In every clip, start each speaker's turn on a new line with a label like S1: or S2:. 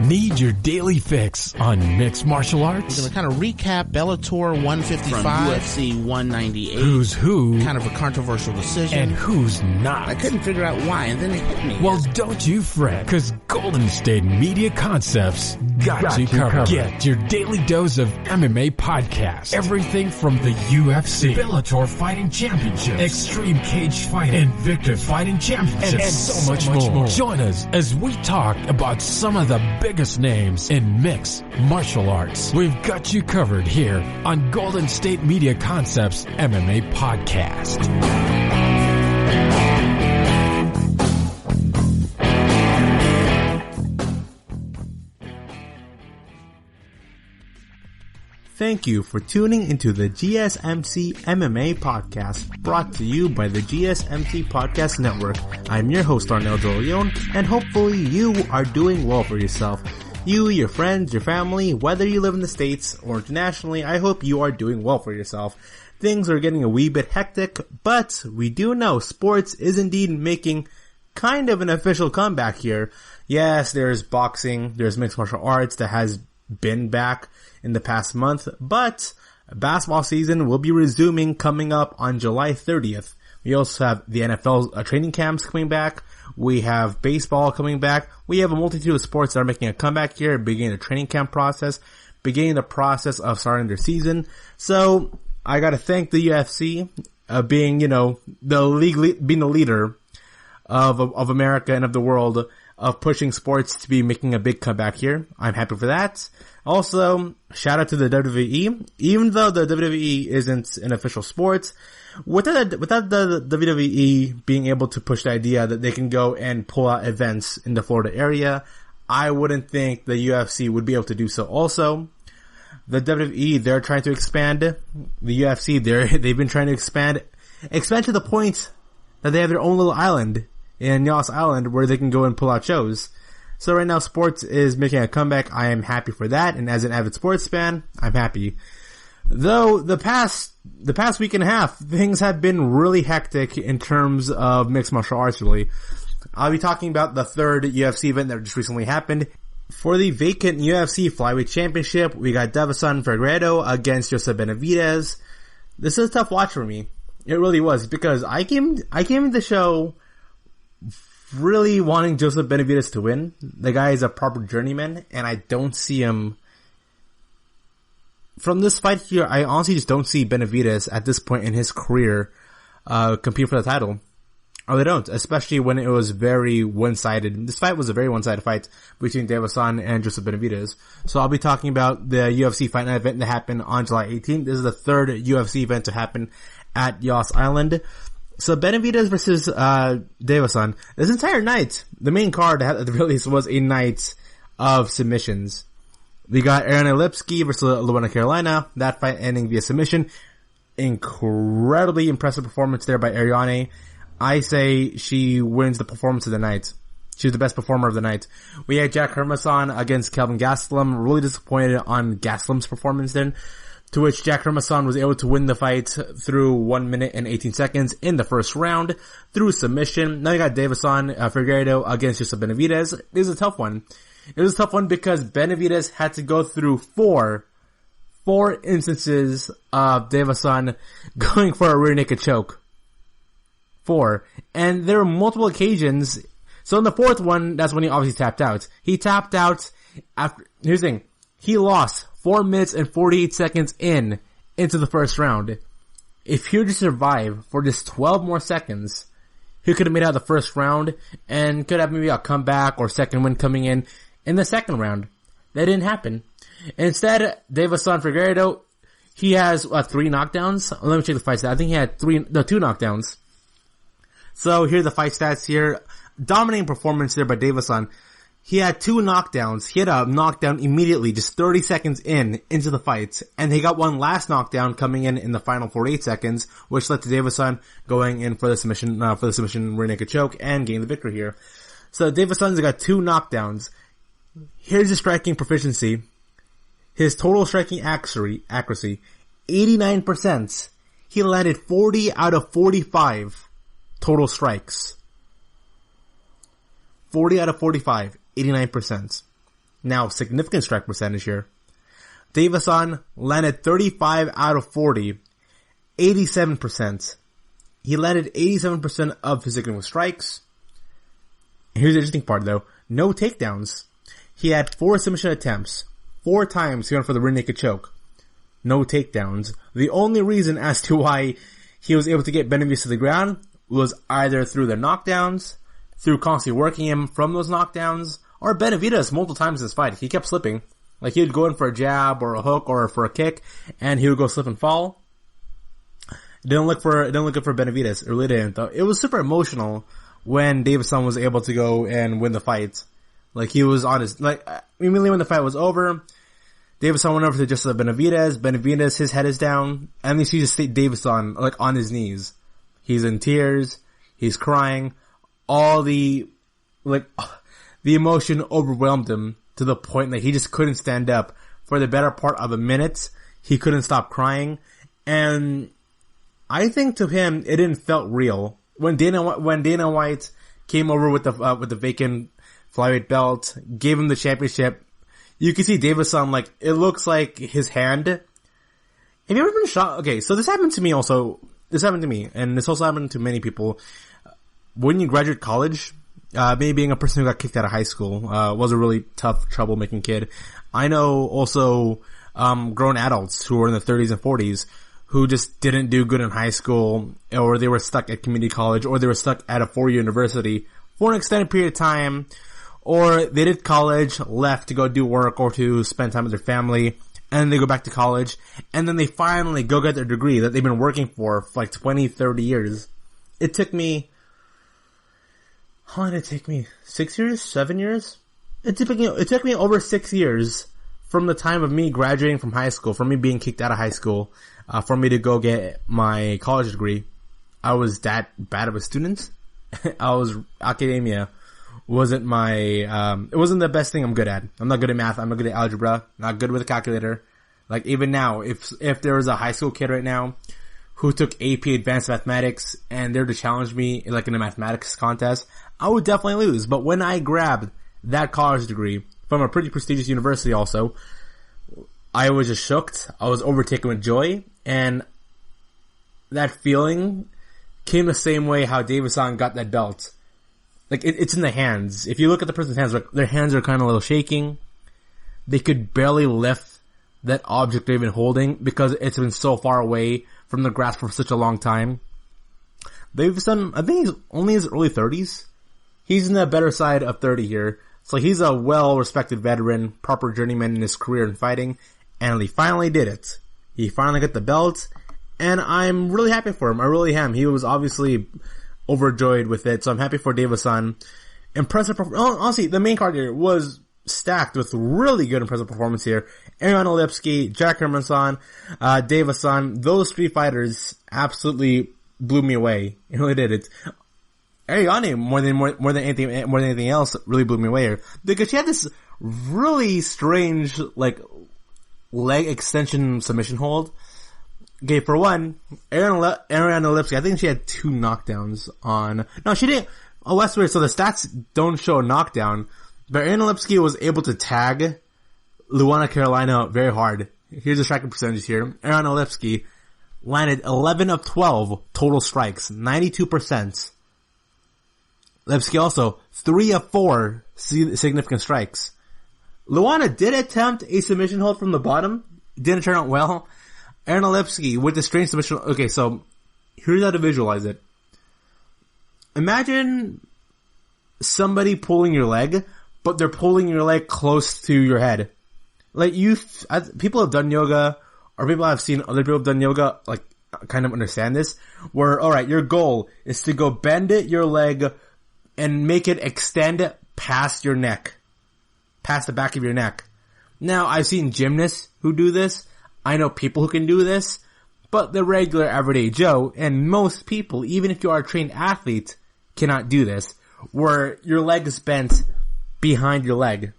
S1: Need your daily fix on mixed martial arts?
S2: We're going to kind of recap Bellator 155.
S3: From UFC 198.
S1: Who's who?
S2: Kind of a controversial decision.
S1: And who's not?
S2: I couldn't figure out why, and then it hit me.
S1: Well, don't you fret, because Golden State Media Concepts got you covered. Get your daily dose of MMA podcasts. Everything from the UFC, Bellator Fighting Championships, Extreme Cage Fighting, Invicta Fighting Championships, and so much more. Join us as we talk about some of the biggest names in mixed martial arts. We've got you covered here on Golden State Media Concepts MMA Podcast.
S4: Thank you for tuning into the GSMC MMA podcast, brought to you by the GSMC Podcast Network. I'm your host, Arnel De Leon, and hopefully you are doing well for yourself. You, your friends, your family, whether you live in the States or internationally, I hope you are doing well for yourself. Things are getting a wee bit hectic, but we do know sports is indeed making kind of an official comeback here. Yes, there's boxing, there's mixed martial arts that has been back in the past month, but basketball season will be resuming coming up on July 30th. We also have the NFL training camps coming back. We have baseball coming back. We have a multitude of sports that are making a comeback here, beginning the training camp process, beginning the process of starting their season. So I gotta thank the UFC, being, you know, being the leader of America and of the world, of pushing sports to be making a big comeback here. I'm happy for that. Also, shout out to the WWE. Even though the WWE isn't an official sport, without the WWE being able to push the idea that they can go and pull out events in the Florida area, I wouldn't think the UFC would be able to do so also. The WWE, they're trying to expand. The UFC, they've been trying to expand to the point that they have their own little island in Yas Island where they can go and pull out shows. So right now sports is making a comeback. I am happy for that, and as an avid sports fan, I'm happy. Though the past week and a half, things have been really hectic in terms of mixed martial arts really. I'll be talking about the third UFC event that just recently happened. For the vacant UFC Flyweight Championship, we got Davison Figueiredo against Joseph Benavidez. This is a tough watch for me. It really was, because I came to the show really wanting Joseph Benavidez to win. The guy is a proper journeyman, and I don't see him. From this fight here, I honestly just don't see Benavidez at this point in his career compete for the title. Or they don't, especially when it was very one-sided. This fight was a very one-sided fight between Davison and Joseph Benavidez. So I'll be talking about the UFC Fight Night event that happened on July 18th. This is the third UFC event to happen at Yas Island. So Benavidez versus Davison. This entire night, the main card at the release was a night of submissions. We got Ariane Lipski versus Luana Carolina. That fight ending via submission. Incredibly impressive performance there by Ariane. I say she wins the performance of the night. She's the best performer of the night. We had Jack Hermansson against Kelvin Gastelum. Really disappointed on Gastelum's performance then, to which Jack Hermansson was able to win the fight through 1 minute and 18 seconds in the first round through submission. Now you got Davison Figueiredo against Joseph Benavidez. It was a tough one. It was a tough one because Benavidez had to go through four instances of Davison going for a rear naked choke. 4. And there were multiple occasions. So in the fourth one, that's when he obviously tapped out. He tapped out after, here's the thing. He lost 4 minutes and 48 seconds into the first round. If he were to survive for just 12 more seconds, he could have made out the first round and could have maybe a comeback or second win coming in the second round. That didn't happen. Instead, Davison Figueiredo, he has 3 knockdowns. Let me check the fight stats. I think he had 2 knockdowns. So here are the fight stats here. Dominating performance there by Davison. He had 2 knockdowns. He had a knockdown immediately, just 30 seconds into the fight. And he got one last knockdown coming in the final 48 seconds, which led to Davison going in for the submission rear naked choke and getting the victory here. So Davison's got 2 knockdowns. Here's his striking proficiency. His total striking accuracy, 89%. He landed 40 out of 45 total strikes. 40 out of 45, 89%. Now, significant strike percentage here. Davison landed 35 out of 40, 87%. He landed 87% of his significant strikes. Here's the interesting part though. No takedowns. He had 4 submission attempts. 4 times he went for the rear naked choke. No takedowns. The only reason as to why he was able to get Benavidez to the ground was either through the knockdowns, through constantly working him from those knockdowns, or Benavidez multiple times in this fight. He kept slipping. Like he would go in for a jab or a hook or for a kick, and he would go slip and fall. It didn't look good for Benavidez. It really didn't though. It was super emotional when Davison was able to go and win the fight. Like he was on his, immediately when the fight was over, Davison went over to just Benavidez. Benavidez, his head is down, and you see just Davison, on his knees. He's in tears. He's crying. All the emotion overwhelmed him to the point that he just couldn't stand up. For the better part of a minute, he couldn't stop crying. And I think to him, it didn't felt real. When Dana White came over with the vacant flyweight belt, gave him the championship, you can see Davison, it looks like his hand. Have you ever been shocked? Okay, so this happened to me also. This happened to me, and this also happened to many people. When you graduate college, me being a person who got kicked out of high school, was a really tough, troublemaking kid. I know also, grown adults who were in their 30s and 40s who just didn't do good in high school, or they were stuck at community college, or they were stuck at a 4-year university for an extended period of time, or they did college, left to go do work or to spend time with their family, and they go back to college, and then they finally go get their degree that they've been working for 20, 30 years. It took me, how long did it take me? 6 years? 7 years? It took me over 6 years from the time of me graduating from high school, from me being kicked out of high school, for me to go get my college degree. I was that bad of a student. Academia wasn't it wasn't the best thing I'm good at. I'm not good at math. I'm not good at algebra. Not good with a calculator. Even now, if there was a high school kid right now who took AP Advanced Mathematics and they're to challenge me in a mathematics contest, I would definitely lose. But when I grabbed that college degree from a pretty prestigious university also, I was just shocked. I was overtaken with joy, and that feeling came the same way how Davison got that belt. It's in the hands. If you look at the person's hands, their hands are kind of a little shaking. They could barely lift that object they've been holding because it's been so far away from the grasp for such a long time. Davison, I think he's only in his early 30s. He's in the better side of 30 here. So he's a well-respected veteran, proper journeyman in his career in fighting, and he finally did it. He finally got the belt, and I'm really happy for him. I really am. He was obviously overjoyed with it, so I'm happy for Davison. Impressive honestly, the main card here was stacked with really good impressive performance here. Ariane Lipski, Jack Hermanson, Davison, those 3 fighters absolutely blew me away. It really did. Ariane, more than anything else, really blew me away here. Because she had this really strange, leg extension submission hold. Okay, for one, Ariane Lipski, I think she had 2 knockdowns no, she didn't. Oh, that's weird. So the stats don't show a knockdown, but Ariane Lipski was able to tag Luana Carolina very hard. Here's the striking percentage here. Ariane Lipski landed 11 of 12 total strikes, 92%. Lipski also 3 of 4 significant strikes. Luana did attempt a submission hold from the bottom. Didn't turn out well. Ariane Lipski with the strange submission. Okay, so here's how to visualize it. Imagine somebody pulling your leg, but they're pulling your leg close to your head. People have done yoga, or people I've seen other people have done yoga, kind of understand this, where, alright, your goal is to go bend your leg and make it extend past your neck. Past the back of your neck. Now, I've seen gymnasts who do this. I know people who can do this. But the regular everyday Joe, and most people, even if you are a trained athlete, cannot do this. Where your leg is bent behind your leg.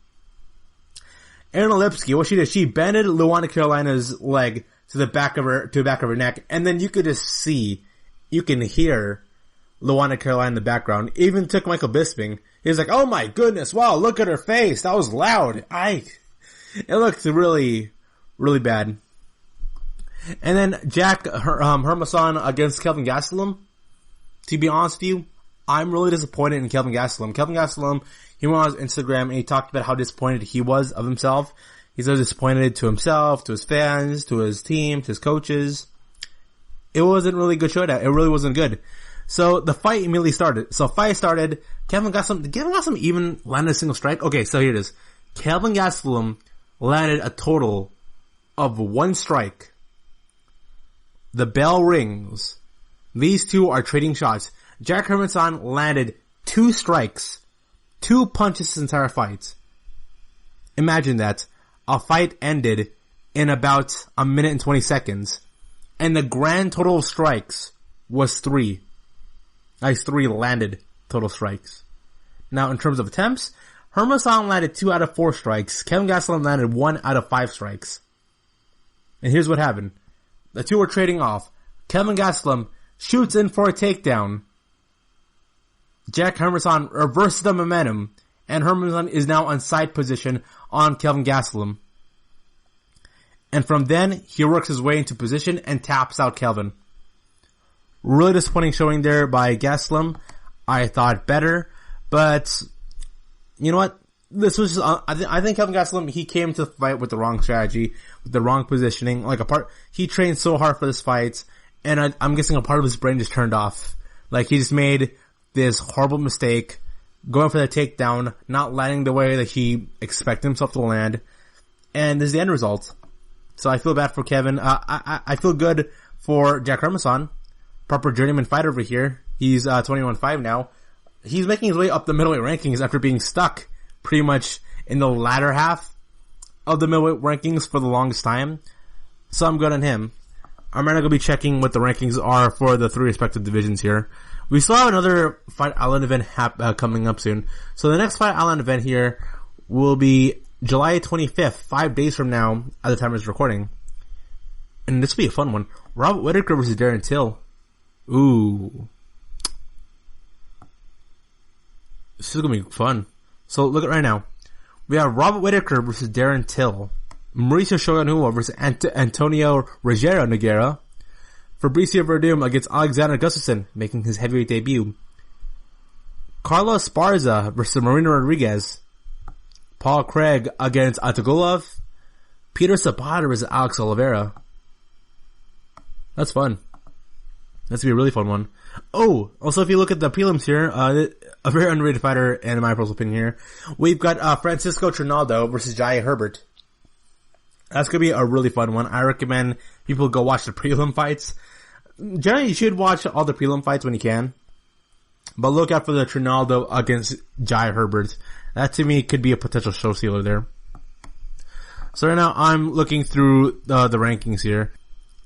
S4: Ariane Lipski, what she did, she bended Luana Carolina's leg to the back of her neck, and then you could just see, you can hear Luana Carolina in the background. Even took Michael Bisping. He's like, oh my goodness, wow, look at her face. That was loud. It looked really, really bad. And then Jack Hermansson against Kelvin Gastelum. To be honest with you, I'm really disappointed in Kelvin Gastelum. Kelvin Gastelum, he went on his Instagram and he talked about how disappointed he was of himself. He's so disappointed to himself, to his fans, to his team, to his coaches. It wasn't really a good showdown. It really wasn't good. So the fight immediately started. Kelvin Gastelum even landed a single strike? Okay, so here it is. Kelvin Gastelum landed a total of 1 strike. The bell rings. These two are trading shots. Jack Hermansson landed 2 strikes, 2 punches this entire fight. Imagine that. A fight ended in about a minute and 20 seconds. And the grand total of strikes was 3. Nice, 3 landed total strikes. Now, in terms of attempts, Hermansson landed 2 out of 4 strikes. Kelvin Gastelum landed 1 out of 5 strikes. And here's what happened. The two were trading off. Kelvin Gastelum shoots in for a takedown. Jack Hermansson reverses the momentum, and Hermansson is now on side position on Kelvin Gastelum. And from then, he works his way into position and taps out Kelvin. Really disappointing showing there by Gastelum. I thought better, but you know what? This was just, I think Kelvin Gastelum, he came to the fight with the wrong strategy, with the wrong positioning. He trained so hard for this fight, and I'm guessing a part of his brain just turned off. Like, he just made this horrible mistake, going for the takedown, not landing the way that he expected himself to land, and this is the end result. So I feel bad for Kevin. I feel good for Jack Hermansson, proper journeyman fighter over here. He's 21-5 now. He's making his way up the middleweight rankings after being stuck pretty much in the latter half of the middleweight rankings for the longest time. So I'm good on him. I'm going to be checking what the rankings are for the 3 respective divisions here. We still have another Fight Island event coming up soon. So the next Fight Island event here will be July 25th, 5 days from now at the time of this recording. And this will be a fun one. Robert Whittaker versus Darren Till. Ooh. This is going to be fun. So look at right now. We have Robert Whittaker versus Darren Till. Mauricio Shogunua versus Antonio Rogero Nogueira. Fabricio Verdum against Alexander Gustafsson, making his heavyweight debut. Carlos Esparza versus Marino Rodriguez. Paul Craig against Atagulov. Peter Zapata versus Alex Oliveira. That's fun. That's gonna be a really fun one. Oh, also if you look at the prelims here, a very underrated fighter, and in my personal opinion here, we've got Francisco Trinaldo versus Jai Herbert. That's gonna be a really fun one. I recommend people go watch the prelim fights. Generally, you should watch all the prelim fights when you can, but look out for the Trinaldo against Jai Herbert. That to me could be a potential show stealer there. So right now I'm looking through the rankings here.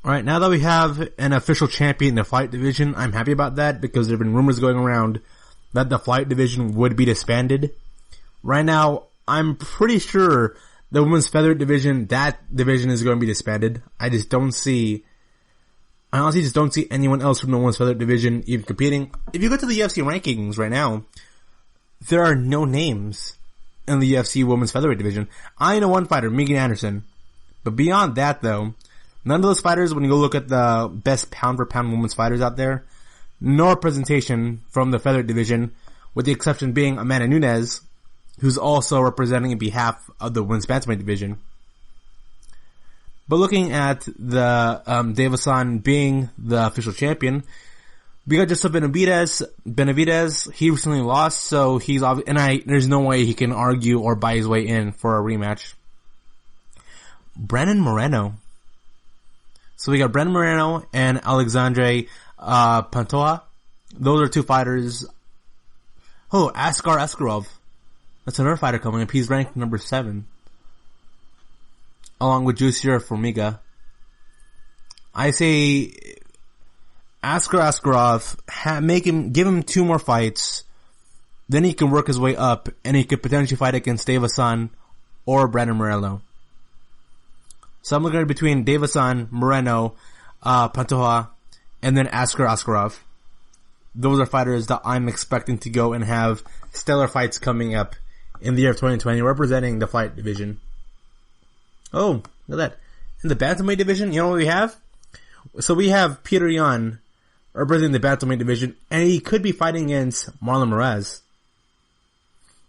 S4: Alright, now that we have an official champion in the flight division, I'm happy about that because there have been rumors going around that the flight division would be disbanded. Right now, I'm pretty sure the women's featherweight division, that division is going to be disbanded. I honestly just don't see anyone else from the women's featherweight division even competing. If you go to the UFC rankings right now, there are no names in the UFC women's featherweight division. I know one fighter, Megan Anderson. But beyond that though, none of those fighters, when you go look at the best pound for pound women's fighters out there, no representation from the featherweight division, with the exception being Amanda Nunes, who's also representing on behalf of the women's bantamweight division. But looking at the Davison being the official champion, we got just Benavidez, he recently lost, so he's there's no way he can argue or buy his way in for a rematch. Brandon Moreno. So we got Brandon Moreno and Alexandre Pantoja. Those are 2 fighters. Oh, Askar Askarov. That's another fighter coming up. He's ranked number 7. Along with Jussier Formiga. I say Askar Askarov, give him 2 more fights, then he can work his way up, and he could potentially fight against Davison or Brandon Moreno. So I'm looking at between Davison, Moreno, Pantoja, and then Askar Askarov. those are fighters that I'm expecting to go and have stellar fights coming up in the year of 2020 representing the fight division. Oh, look at that. In the bantamweight division, you know what we have? So we have Peter Yan representing the bantamweight division, and he could be fighting against Marlon Moraes.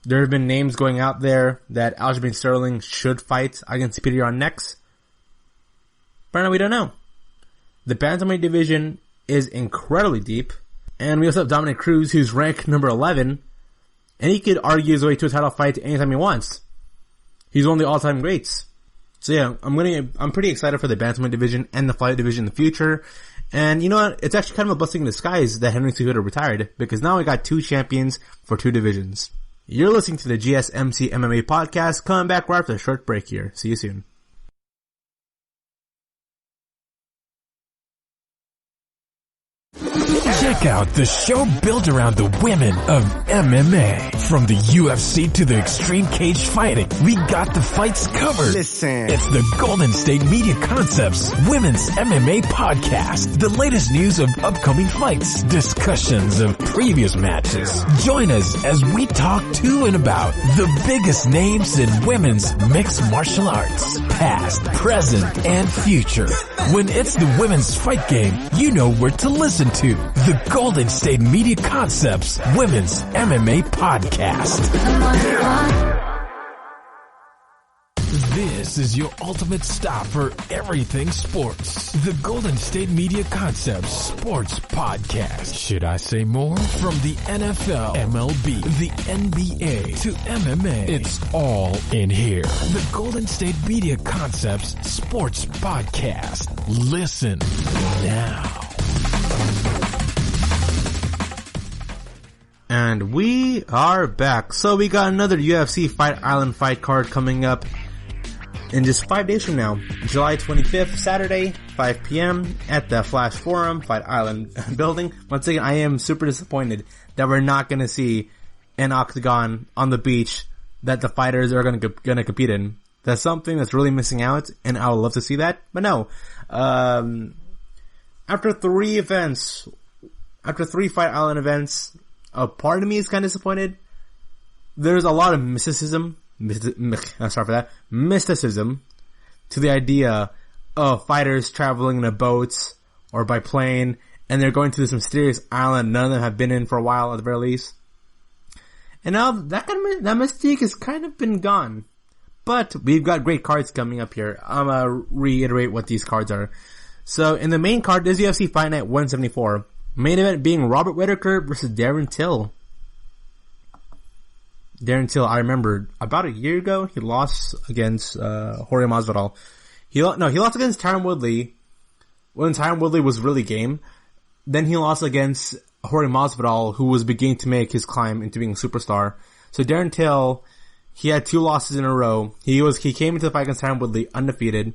S4: There have been names going out there that Aljamain Sterling should fight against Peter Yan next. But now we don't know. The bantamweight division is incredibly deep, and we also have Dominic Cruz, who's ranked number 11, and he could argue his way to a title fight anytime he wants. He's one of the all-time greats. So yeah, I'm pretty excited for the bantamweight division and the flyweight division in the future. And you know what? It's actually kind of a blessing in disguise that Henry Cejudo retired, because now we got 2 champions for 2 divisions. You're listening to the GSMC MMA podcast. Coming back right after a short break here. See you soon.
S1: Check out the show built around the women of MMA. From the UFC to the extreme cage fighting, we got the fights covered.
S5: Listen.
S1: It's the Golden State Media Concepts Women's MMA Podcast. The latest news of upcoming fights, discussions of previous matches. Join us as we talk to and about the biggest names in women's mixed martial arts. Past, present, and future. When it's the women's fight game, you know where to listen to. The Golden State Media Concepts Women's MMA Podcast. This is your ultimate stop for everything sports. The Golden State Media Concepts Sports Podcast. Should I say more? From the NFL, MLB, the NBA to MMA, it's all in here. The Golden State Media Concepts Sports Podcast. Listen now.
S4: And we are back. So we got another UFC Fight Island fight card coming up in just 5 days from now. July 25th, Saturday, 5 p.m. at the Flash Forum, Fight Island building. Once again, I am super disappointed that we're not going to see an octagon on the beach that the fighters are going to compete in. That's something that's really missing out, and I would love to see that. But no. After 3 Fight Island events, a part of me is kind of disappointed. There's a lot of mysticism to the idea of fighters traveling in a boat or by plane, and they're going to this mysterious island none of them have been in for a while at the very least. And now that mystique has kind of been gone. But we've got great cards coming up here. I'm gonna reiterate what these cards are. So in the main card, there's UFC Fight Night 174. Main event being Robert Whittaker versus Darren Till. Darren Till, I remember about a year ago, he lost against Jorge Masvidal. He lost against Tyron Woodley when Tyron Woodley was really game. Then he lost against Jorge Masvidal, who was beginning to make his climb into being a superstar. So Darren Till, he had 2 losses in a row. He came into the fight against Tyron Woodley undefeated,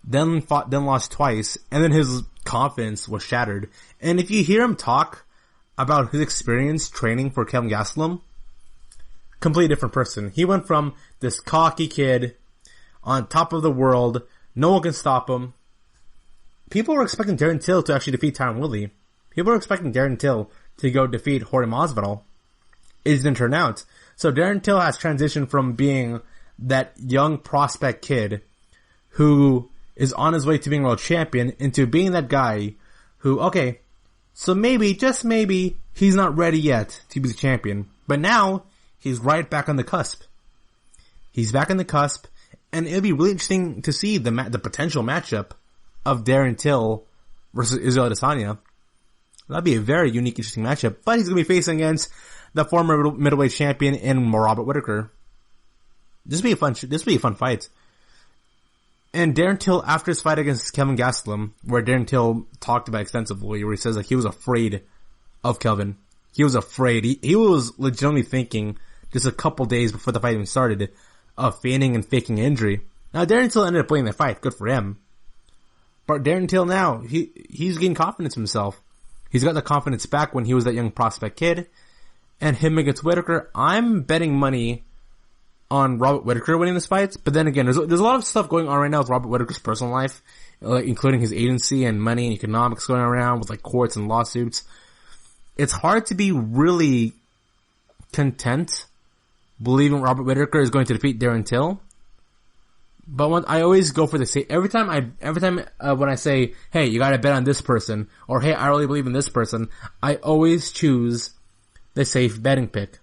S4: then lost twice, and then his confidence was shattered. And if you hear him talk about his experience training for Kelvin Gastelum, completely different person. He went from this cocky kid on top of the world, no one can stop him. People were expecting Darren Till to actually defeat Tyron Woodley. People were expecting Darren Till to go defeat Jorge Masvidal. It didn't turn out. So Darren Till has transitioned from being that young prospect kid who is on his way to being world champion into being that guy who, okay, so maybe, just maybe, he's not ready yet to be the champion. But now, he's right back on the cusp. He's back on the cusp, and it'll be really interesting to see the potential matchup of Darren Till versus Israel Adesanya. That'd be a very unique, interesting matchup. But he's going to be facing against the former middleweight champion in Robert Whittaker. This will be a fun fight. And Darren Till, after his fight against Kelvin Gastelum, where Darren Till talked about extensively, where he says like he was afraid of Kelvin. He was afraid. He was legitimately thinking just a couple days before the fight even started of feigning and faking injury. Now Darren Till ended up winning the fight. Good for him. But Darren Till now, he's getting confidence in himself. He's got the confidence back when he was that young prospect kid. And him against Whittaker, I'm betting money on Robert Whittaker winning this fight. But then again, there's a lot of stuff going on right now with Robert Whittaker's personal life, like including his agency and money and economics going around with like courts and lawsuits. it's hard to be really content believing Robert Whittaker is going to defeat Darren Till. But I always go for the safe. Every time when I say, hey, you gotta bet on this person, or hey, I really believe in this person, I always choose the safe betting pick.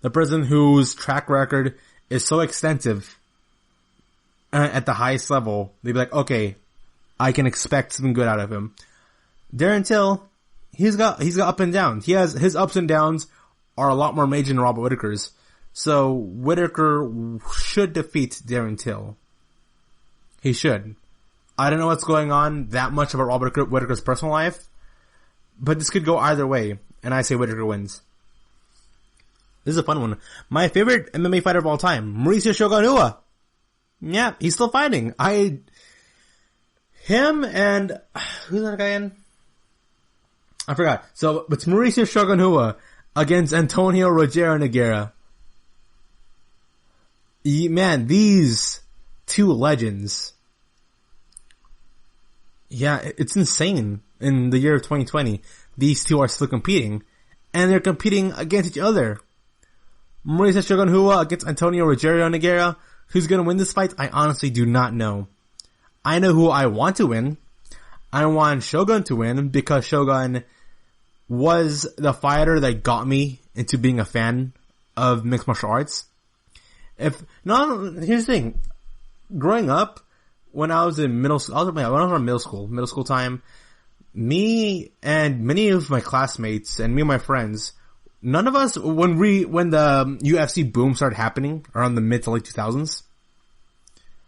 S4: The person whose track record is so extensive at the highest level, they'd be like, okay, I can expect something good out of him. Darren Till, he's got up and down. His ups and downs are a lot more major than Robert Whittaker's. So Whittaker should defeat Darren Till. He should. I don't know what's going on that much about Robert Whittaker's personal life, but this could go either way, and I say Whittaker wins. This is a fun one. My favorite MMA fighter of all time, Mauricio Shogun Rua. Yeah, he's still fighting. Him and who's that guy in? I forgot. So it's Mauricio Shogun Rua against Antonio Rogero Nogueira. Man, these two legends. Yeah, it's insane. In the year of 2020, these two are still competing, and they're competing against each other. Mauricio Shogun Rua against Antonio Rogero Nogueira. Who's gonna win this fight? I honestly do not know. I know who I want to win. I want Shogun to win because Shogun was the fighter that got me into being a fan of mixed martial arts. Here's the thing. Growing up, when I was in middle school time, me and many of my classmates and me and my friends, none of us, when the UFC boom started happening around the mid to late 2000s,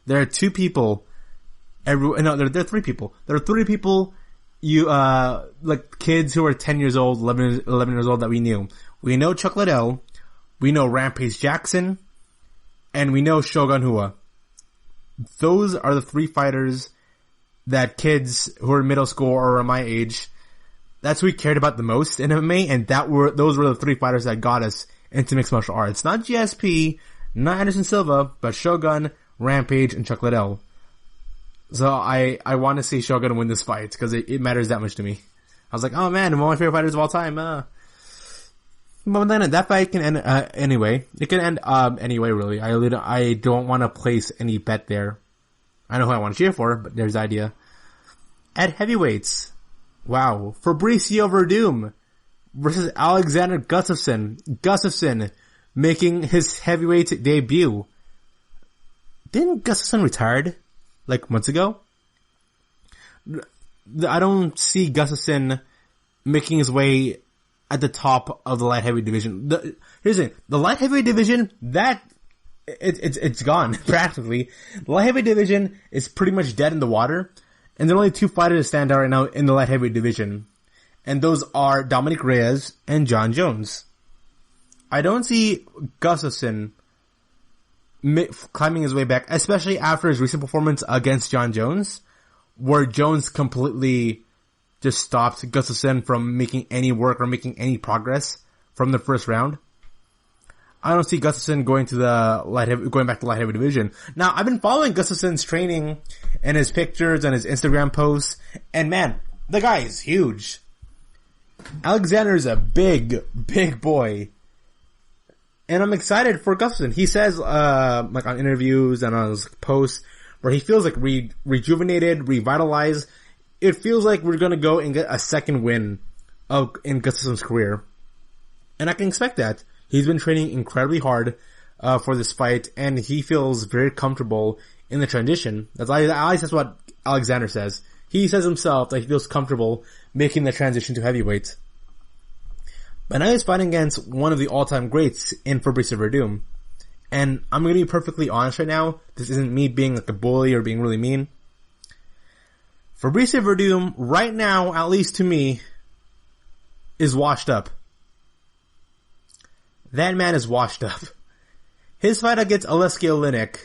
S4: there are three people, there are three people, like kids who are 10 years old, 11 years old that we knew. We know Chuck Liddell, we know Rampage Jackson, and we know Shogun Rua. Those are the three fighters that kids who are in middle school or my age, that's who we cared about the most in MMA, and those were the three fighters that got us into mixed martial arts. Not GSP, not Anderson Silva, but Shogun, Rampage, and Chuck Liddell. So I want to see Shogun win this fight, because it matters that much to me. I was like, oh man, one of my favorite fighters of all time, But then that fight can end, anyway. It can end, anyway, really. I don't want to place any bet there. I know who I want to cheer for, but there's the idea. At heavyweights, wow. Fabricio Verdum versus Alexander Gustafsson. Gustafsson making his heavyweight debut. Didn't Gustafsson retired like months ago? I don't see Gustafsson making his way at the top of the light heavyweight division. Here's the thing. The light heavyweight division, it's gone, practically. The light heavyweight division is pretty much dead in the water, and there are only two fighters that stand out right now in the light heavyweight division. And those are Dominic Reyes and John Jones. I don't see Gustafsson climbing his way back, especially after his recent performance against John Jones, where Jones completely just stopped Gustafsson from making any work or making any progress from the first round. I don't see Gustafsson going back to the light heavyweight division. Now, I've been following Gustafsson's training and his pictures and his Instagram posts, and man, the guy is huge. Alexander's a big, big boy. And I'm excited for Gustafsson. He says, like on interviews and on his posts, where he feels like rejuvenated, revitalized. It feels like we're gonna go and get a second win in Gustafsson's career. And I can expect that. He's been training incredibly hard, for this fight, and he feels very comfortable in the transition. At least that's what Alexander says. He says himself that he feels comfortable making the transition to heavyweight. But now he's fighting against one of the all-time greats in Fabricio Verdum. And I'm gonna be perfectly honest right now. This isn't me being like a bully or being really mean. Fabricio Verdum, right now, at least to me, is washed up. That man is washed up. His fight against Aleksei Oleinik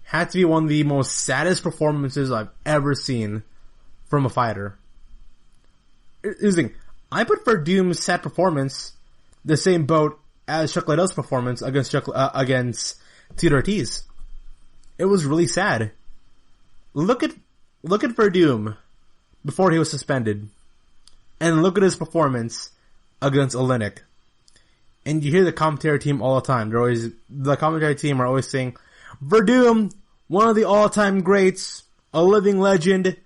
S4: had to be one of the most saddest performances I've ever seen from a fighter. Here's the thing. I put Verdum's sad performance the same boat as Chuck Liddell's performance against Tito Ortiz. It was really sad. Look at Verdum before he was suspended, And look at his performance against Oleinik. And you hear the commentary team all the time. The commentary team are always saying, Verdum, one of the all-time greats, a living legend.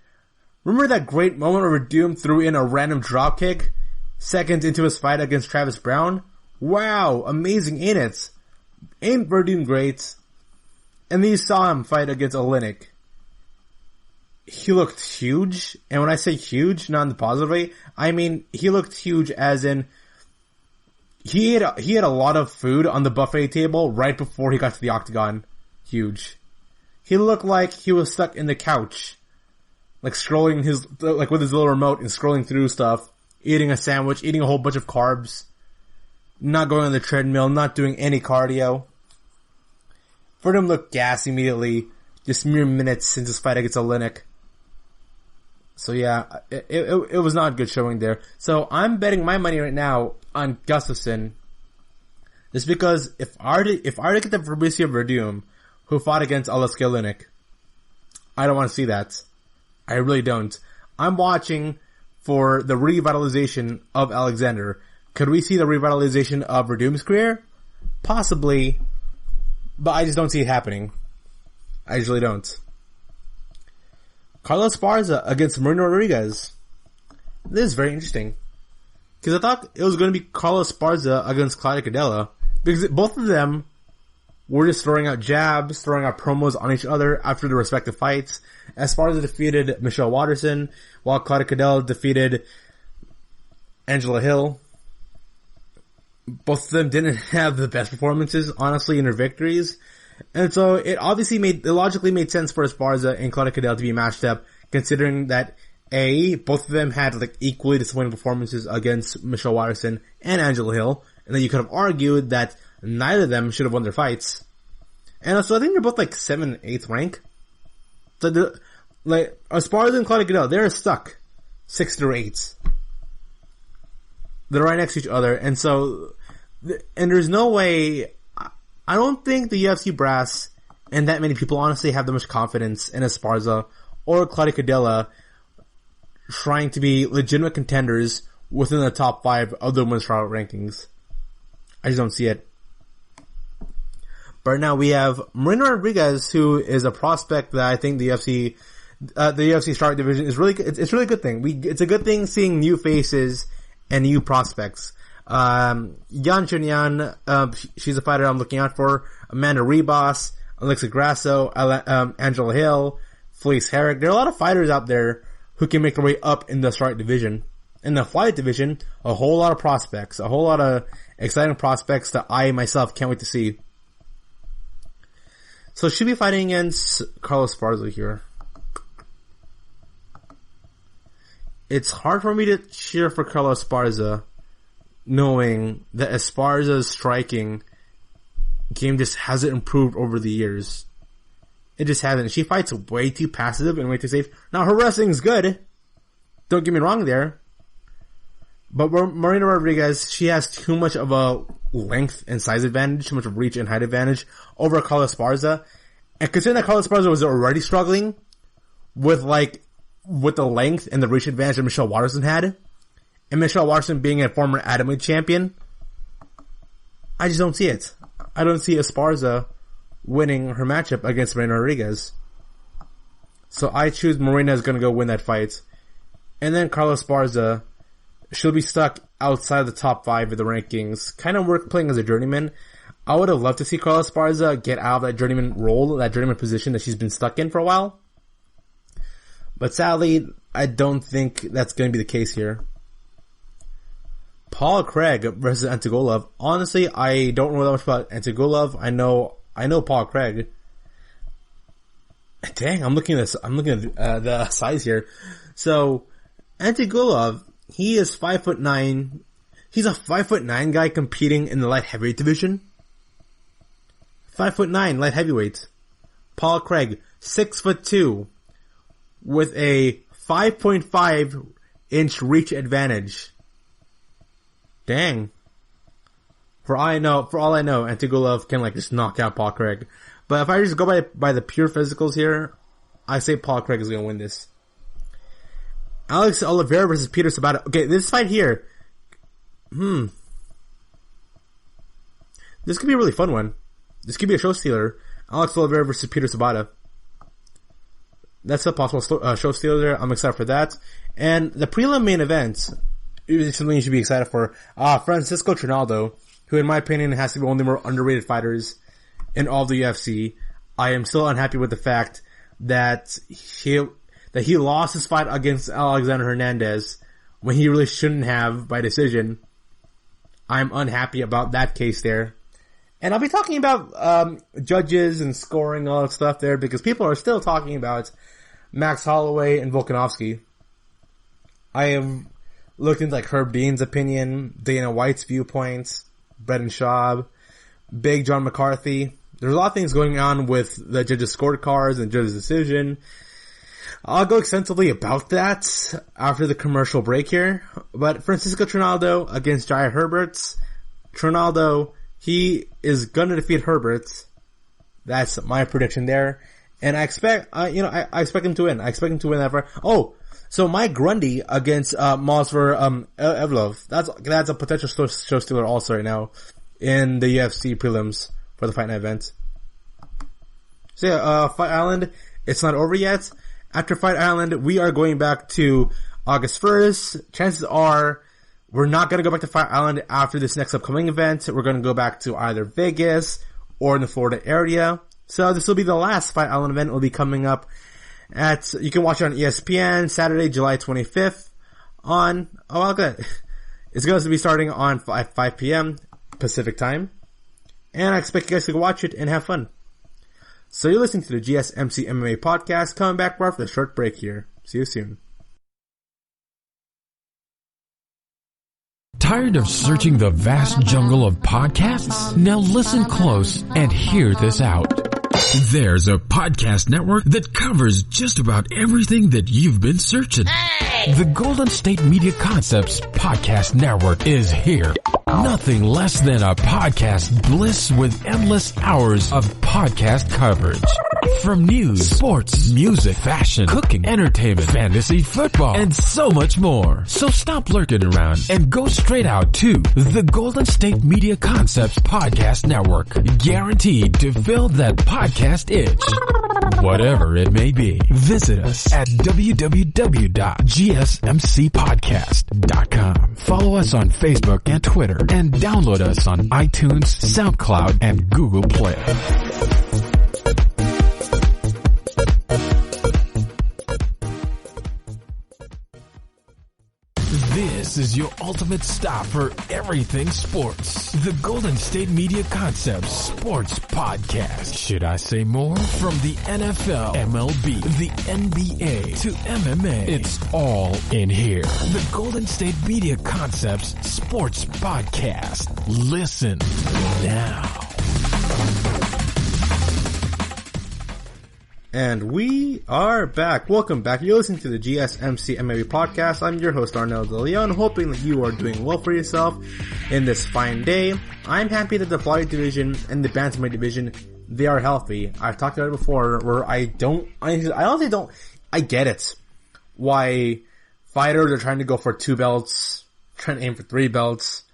S4: Remember that great moment where Verdum threw in a random dropkick seconds into his fight against Travis Brown? Wow, amazing, ain't it? Ain't Verdum great? And then you saw him fight against Oleinik. He looked huge, and when I say huge, not in the positive way, I mean he looked huge as in he had a lot of food on the buffet table right before he got to the octagon. Huge. He looked like he was stuck in the couch, like scrolling with his little remote and scrolling through stuff, eating a sandwich, eating a whole bunch of carbs, not going on the treadmill, not doing any cardio. Verdum looked gassed immediately, just mere minutes since his fight against Oleinik. So yeah, it was not a good showing there. So I'm betting my money right now on Gustafsson. Just because if I were to get the Fabricio Verdum, who fought against Aleksei Oleinik, I don't want to see that. I really don't. I'm watching for the revitalization of Alexander. Could we see the revitalization of Verdum's career? Possibly. But I just don't see it happening. I usually don't. Carlos Esparza against Marino Rodriguez. This is very interesting. Because I thought it was going to be Carlos Esparza against Claudio Cadella. Because both of them were just throwing out jabs, throwing out promos on each other after their respective fights. Esparza defeated Michelle Watterson, while Claudio Cadella defeated Angela Hill. Both of them didn't have the best performances, honestly, in their victories. And so it logically made sense for Esparza and Claudio Cadella to be matched up, considering that both of them had like equally disappointing performances against Michelle Watterson and Angela Hill, and then you could have argued that neither of them should have won their fights. And so I think they're both like 7th, 8th rank. So Esparza and Claudio Cadella, they're stuck 6th or 8th. They're right next to each other, and there's no way. I don't think the UFC brass and that many people honestly have that much confidence in Esparza or Claudio Cadella trying to be legitimate contenders within the top 5 of the women's trial rankings. I just don't see it. But right now we have Marino Rodriguez, who is a prospect that I think the UFC strawweight division is really. It's really a good thing. It's a good thing seeing new faces and new prospects. Yan Chunyan, she's a fighter I'm looking out for. Amanda Ribas, Alexa Grasso, Angela Hill, Felice Herrick. There are a lot of fighters out there who can make their way up in the strawweight division. In the flyweight division, a whole lot of prospects, a whole lot of exciting prospects that I myself can't wait to see. So she'll be fighting against Carlos Esparza here. It's hard for me to cheer for Carlos Esparza, knowing that Esparza's striking game just hasn't improved over the years. It just hasn't. She fights way too passive and way too safe. Now, her wrestling's good. Don't get me wrong there. But Marina Rodriguez, she has too much of a length and size advantage, too much of reach and height advantage over Carlos Esparza. And considering that Carlos Esparza was already struggling with the length and the reach advantage that Michelle Watterson had, and Michelle Watterson being a former atomweight champion, I just don't see it. I don't see Esparza winning her matchup against Marina Rodriguez. So I choose Marina is going to go win that fight. And then Carlos Esparza, she'll be stuck outside the top 5 of the rankings. Kind of playing as a journeyman. I would have loved to see Carlos Esparza get out of that journeyman role, that journeyman position that she's been stuck in for a while. But sadly, I don't think that's going to be the case here. Paul Craig versus Antigolov. Honestly, I don't know that much about Antigolov. I know Paul Craig. Dang, I'm looking at the size here. So, Antigolov, he is 5'9". He's a 5'9" guy competing in the light heavyweight division. 5'9" light heavyweight. Paul Craig, 6'2", with a 5.5 inch reach advantage. Dang. For all I know, Antigolov can just knock out Paul Craig. But if I just go by the pure physicals here, I say Paul Craig is going to win this. Alex Oliveira versus Peter Sabata. Okay, this fight here. This could be a really fun one. This could be a show stealer. Alex Oliveira versus Peter Sabata. That's a possible show stealer there. I'm excited for that. And the prelim main event is something you should be excited for. Francisco Trinaldo, who in my opinion has to be one of the more underrated fighters in all the UFC. I am still unhappy with the fact that he lost his fight against Alexander Hernandez when he really shouldn't have by decision. I'm unhappy about that case there. And I'll be talking about judges and scoring, all that stuff there, because people are still talking about Max Holloway and Volkanovski. I have looked into like Herb Dean's opinion, Dana White's viewpoints, Brendan Schaub, Big John McCarthy. There's a lot of things going on with the judges' scorecards and judges' decision. I'll go extensively about that after the commercial break here. But Francisco Trinaldo against Jai Herberts. Trinaldo, he is gonna defeat Herberts. That's my prediction there. And I expect, I expect him to win. I expect him to win that fight. Oh, so Mike Grundy against Movsar Evlov. That's a potential show stealer also right now in the UFC prelims for the Fight Night event. So yeah, Fight Island, it's not over yet. After Fight Island, we are going back to August 1st. Chances are we're not going to go back to Fight Island after this next upcoming event. We're going to go back to either Vegas or in the Florida area. So this will be the last Fight Island event. It will be coming up you can watch it on ESPN Saturday, July 25th it's going to be starting on 5 p.m. Pacific time. And I expect you guys to go watch it and have fun. So you're listening to the GSMC MMA podcast. Coming back right after the short break here. See you soon.
S1: Tired of searching the vast jungle of podcasts? Now listen close and hear this out. There's a podcast network that covers just about everything that you've been searching. Hey! The Golden State Media Concepts Podcast Network is here. Nothing less than a podcast bliss with endless hours of podcast coverage. From news, sports, music, fashion, cooking, entertainment, fantasy, football, and so much more. So stop lurking around and go straight out to the Golden State Media Concepts Podcast Network. Guaranteed to fill that podcast itch. Whatever it may be. Visit us at www.gsmcpodcast.com. Follow us on Facebook and Twitter and download us on iTunes, SoundCloud, and Google Play. This is your ultimate stop for everything sports. The Golden State Media Concepts Sports Podcast. Should I say more? From the NFL, MLB, the NBA to MMA, it's all in here. The Golden State Media Concepts Sports Podcast. Listen now.
S4: And we are back. Welcome back. You're listening to the GSMC MMA podcast. I'm your host, Arnel De Leon, hoping that you are doing well for yourself in this fine day. I'm happy that the flyweight division and the bantamweight division, they are healthy. I've talked about it before where I honestly don't, I get it. Why fighters are trying to go for 2 belts, trying to aim for 3 belts,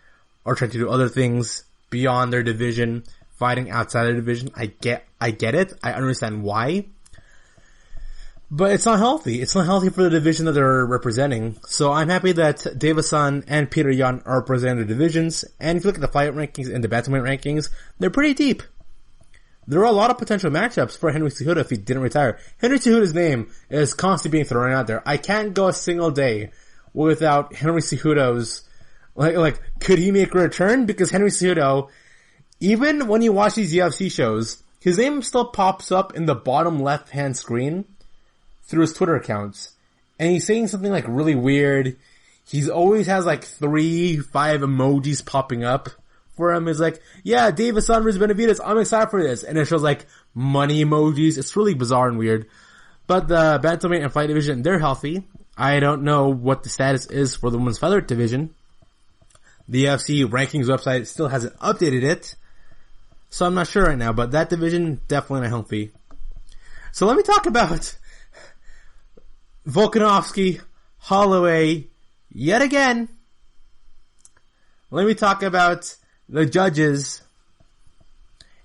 S4: or trying to do other things beyond their division, fighting outside their division. I get it. I understand why. But it's not healthy. It's not healthy for the division that they're representing. So I'm happy that Davison and Peter Yan are representing their divisions. And if you look at the fight rankings and the bantamweight rankings, they're pretty deep. There are a lot of potential matchups for Henry Cejudo if he didn't retire. Henry Cejudo's name is constantly being thrown out there. I can't go a single day without Henry Cejudo's, could he make a return? Because Henry Cejudo, even when you watch these UFC shows, his name still pops up in the bottom left-hand screen through his Twitter accounts. And he's saying something like really weird. He's always has like 3-5 emojis popping up for him. It's like, yeah, Davison versus Benavidez, I'm excited for this. And it shows like money emojis. It's really bizarre and weird. But the bantamweight and fight division, they're healthy. I don't know what the status is for the women's featherweight division. The UFC rankings website still hasn't updated it. So I'm not sure right now, but that division, definitely not healthy. So let me talk about Volkanovski, Holloway yet again. Let me talk about the judges.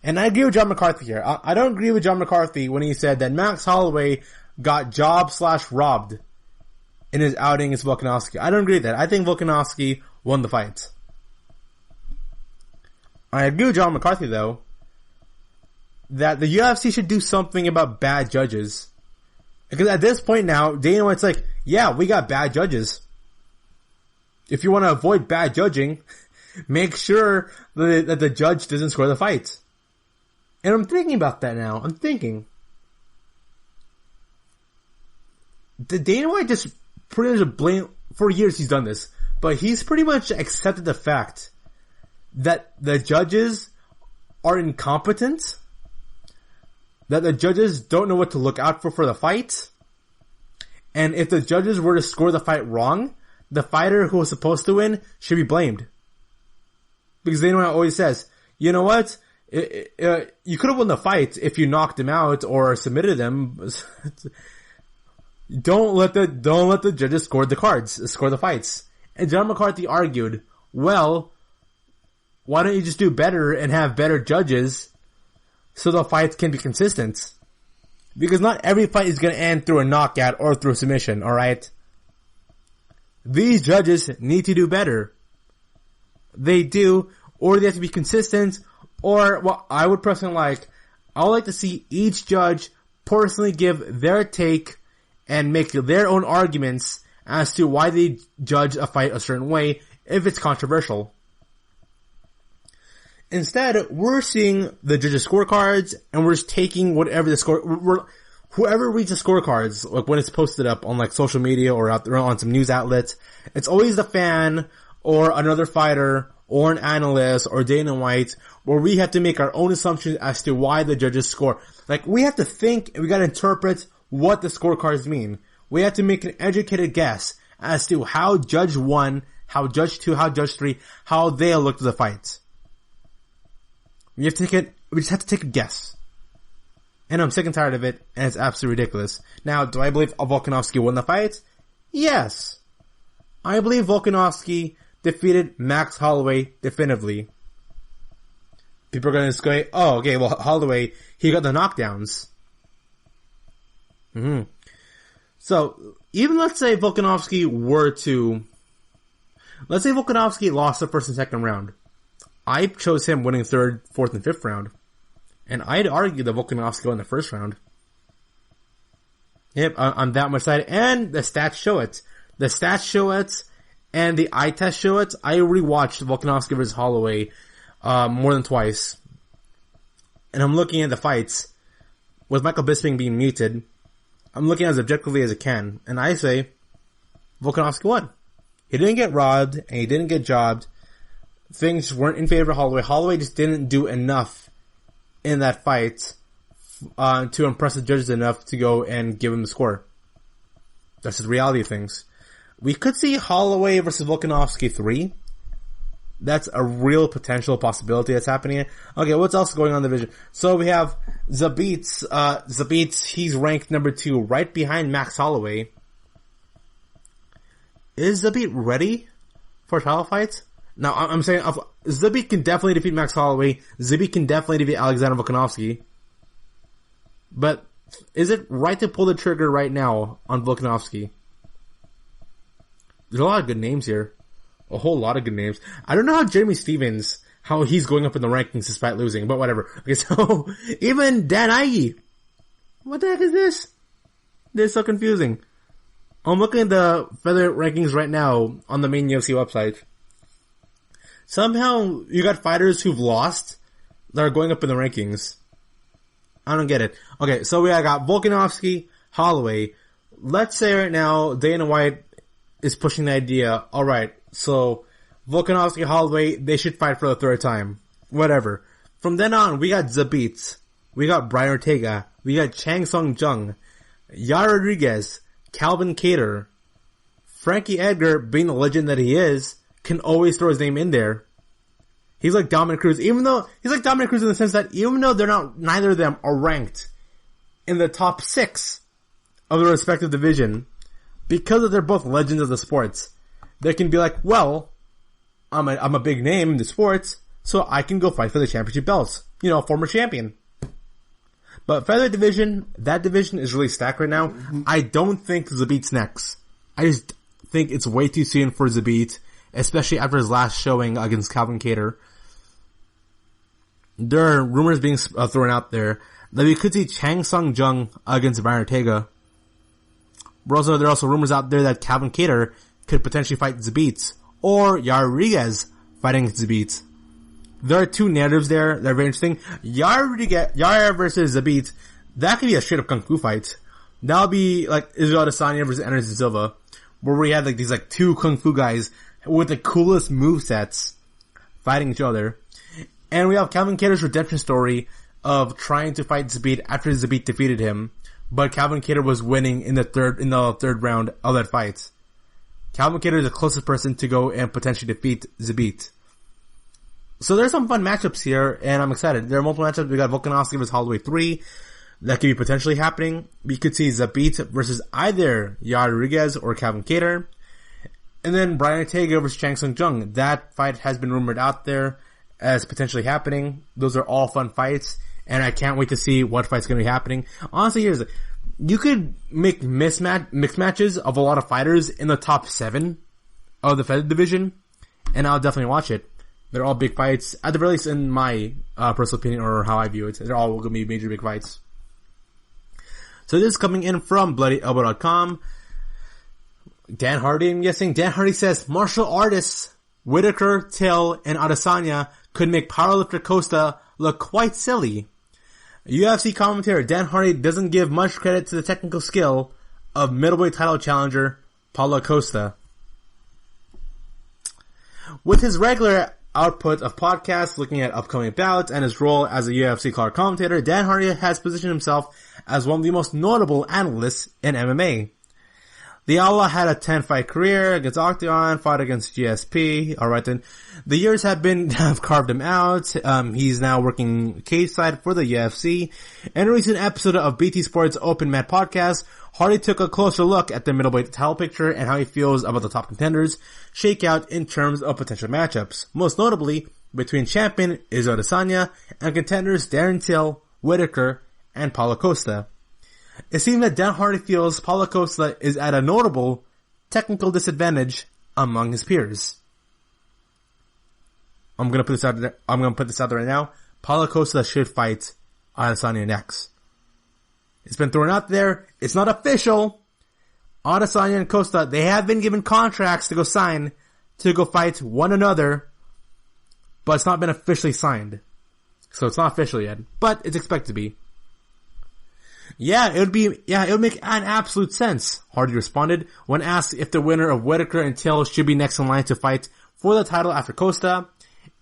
S4: And I agree with John McCarthy here. I don't agree with John McCarthy when he said that Max Holloway got job/robbed in his outing against Volkanovski. I don't agree with that. I think Volkanovski won the fight. I agree with John McCarthy, though, that the UFC should do something about bad judges. Because at this point now, Dana White's like, yeah, we got bad judges. If you want to avoid bad judging, make sure that the judge doesn't score the fight. And I'm thinking about that now. I'm thinking, did Dana White just pretty much blame, for years he's done this, but he's pretty much accepted the fact that the judges are incompetent, that the judges don't know what to look out for the fight, and if the judges were to score the fight wrong, the fighter who was supposed to win should be blamed. Because Dana White always says, you know what? You could have won the fight if you knocked him out or submitted him. Don't let the judges score the fights. And John McCarthy argued, well, why don't you just do better and have better judges so the fights can be consistent? Because not every fight is going to end through a knockout or through a submission, alright? These judges need to do better. They do, or they have to be consistent, or what I would personally I would like to see each judge personally give their take and make their own arguments as to why they judge a fight a certain way if it's controversial. Instead, we're seeing the judges' scorecards and we're just taking whatever whoever reads the scorecards, like when it's posted up on like social media or out there on some news outlets, it's always the fan or another fighter or an analyst or Dana White where we have to make our own assumptions as to why the judges score. Like, we have to think and we gotta interpret what the scorecards mean. We have to make an educated guess as to how Judge 1, how Judge 2, how Judge 3, how they looked at the fight. We just have to take a guess. And I'm sick and tired of it, and it's absolutely ridiculous. Now, do I believe Volkanovski won the fight? Yes. I believe Volkanovski defeated Max Holloway definitively. People are going to say, oh, okay, well, Holloway, he got the knockdowns. So, even let's say Volkanovski lost the first and second round. I chose him winning third, fourth, and fifth round. And I'd argue that Volkanovski won the first round. Yep, I'm that much side. And the stats show it. The stats show it, and the eye test show it. I rewatched Volkanovski vs. Holloway more than twice. And I'm looking at the fights with Michael Bisping being muted. I'm looking as objectively as I can. And I say, Volkanovski won. He didn't get robbed, and he didn't get jobbed. Things weren't in favor of Holloway. Holloway just didn't do enough in that fight to impress the judges enough to go and give him the score. That's the reality of things. We could see Holloway versus Volkanovski 3. That's a real potential possibility that's happening. Okay, what's else going on in the division? So we have Zabit. Zabit, he's ranked number 2, right behind Max Holloway. Is Zabit ready for a title fight? Now, I'm saying Zabit can definitely defeat Max Holloway. Zabit can definitely defeat Alexander Volkanovski. But is it right to pull the trigger right now on Volkanovski? There's a lot of good names here. A whole lot of good names. I don't know how Jeremy Stevens, how he's going up in the rankings despite losing, but whatever. Okay, so even Dan Ige. What the heck is this? This is so confusing. I'm looking at the featherweight rankings right now on the main UFC website. Somehow, you got fighters who've lost that are going up in the rankings. I don't get it. Okay, so we got Volkanovski, Holloway. Let's say right now, Dana White is pushing the idea, alright, so Volkanovski, Holloway, they should fight for the third time. Whatever. From then on, we got Zabit. We got Brian Ortega. We got Chang Sung Jung. Yair Rodriguez. Calvin Kattar. Frankie Edgar, being the legend that he is, can always throw his name in there. He's like Dominic Cruz, he's like Dominic Cruz in the sense that even though neither of them are ranked in the top 6 of the respective division, because they're both legends of the sports, they can be like, well, I'm a big name in the sports, so I can go fight for the championship belts. You know, former champion. But featherweight division, that division is really stacked right now. I don't think Zabit's next. I just think it's way too soon for Zabit, especially after his last showing against Calvin Kattar. There are rumors being thrown out there that we could see Chang Sung Jung against Brian Ortega. There are also rumors out there that Calvin Kattar could potentially fight Zabit, or Yair Rodriguez fighting Zabit. There are two narratives there that are very interesting. Yair versus Zabit, that could be a straight up kung fu fight. That'll be like Israel Adesanya versus Anderson Silva, where we have like these like two kung fu guys with the coolest movesets fighting each other. And we have Calvin Kattar's redemption story of trying to fight Zabit after Zabit defeated him, but Calvin Kattar was winning in the third round of that fight. Calvin Kattar is the closest person to go and potentially defeat Zabit. So there's some fun matchups here, and I'm excited. There are multiple matchups. We got Volkanovski versus Holloway 3. That could be potentially happening. We could see Zabit versus either Yair Rodriguez or Calvin Kattar. And then Brian Ortega versus Chang Sung Jung. That fight has been rumored out there as potentially happening. Those are all fun fights, and I can't wait to see what fight's going to be happening. Honestly, you could make mixed matches of a lot of fighters in the top 7 of the feather division, and I'll definitely watch it. They're all big fights, at the very least in my personal opinion, or how I view it. They're all going to be major big fights. So this is coming in from BloodyElbow.com. Dan Hardy, I'm guessing. Dan Hardy says, martial artists Whitaker, Till, and Adesanya could make powerlifter Costa look quite silly. UFC commentator Dan Hardy doesn't give much credit to the technical skill of middleweight title challenger Paulo Costa. With his regular output of podcasts looking at upcoming bouts and his role as a UFC color commentator, Dan Hardy has positioned himself as one of the most notable analysts in MMA. The Outlaw had a 10-fight career against Octagon, fought against GSP. Alright then. The years have carved him out. He's now working cage side for the UFC. In a recent episode of BT Sports Open Mat podcast, Hardy took a closer look at the middleweight title picture and how he feels about the top contenders shakeout in terms of potential matchups. Most notably, between champion Israel Adesanya and contenders Darren Till, Whitaker, and Paulo Costa. It seems that Dan Hardy feels Paulo Costa is at a notable technical disadvantage among his peers. I'm gonna put this out there right now. Paulo Costa should fight Adesanya next. It's been thrown out there. It's not official. Adesanya and Costa, they have been given contracts to go sign to go fight one another, but it's not been officially signed. So it's not official yet, but it's expected to be. It would make an absolute sense, Hardy responded when asked if the winner of Whitaker and Till should be next in line to fight for the title after Costa.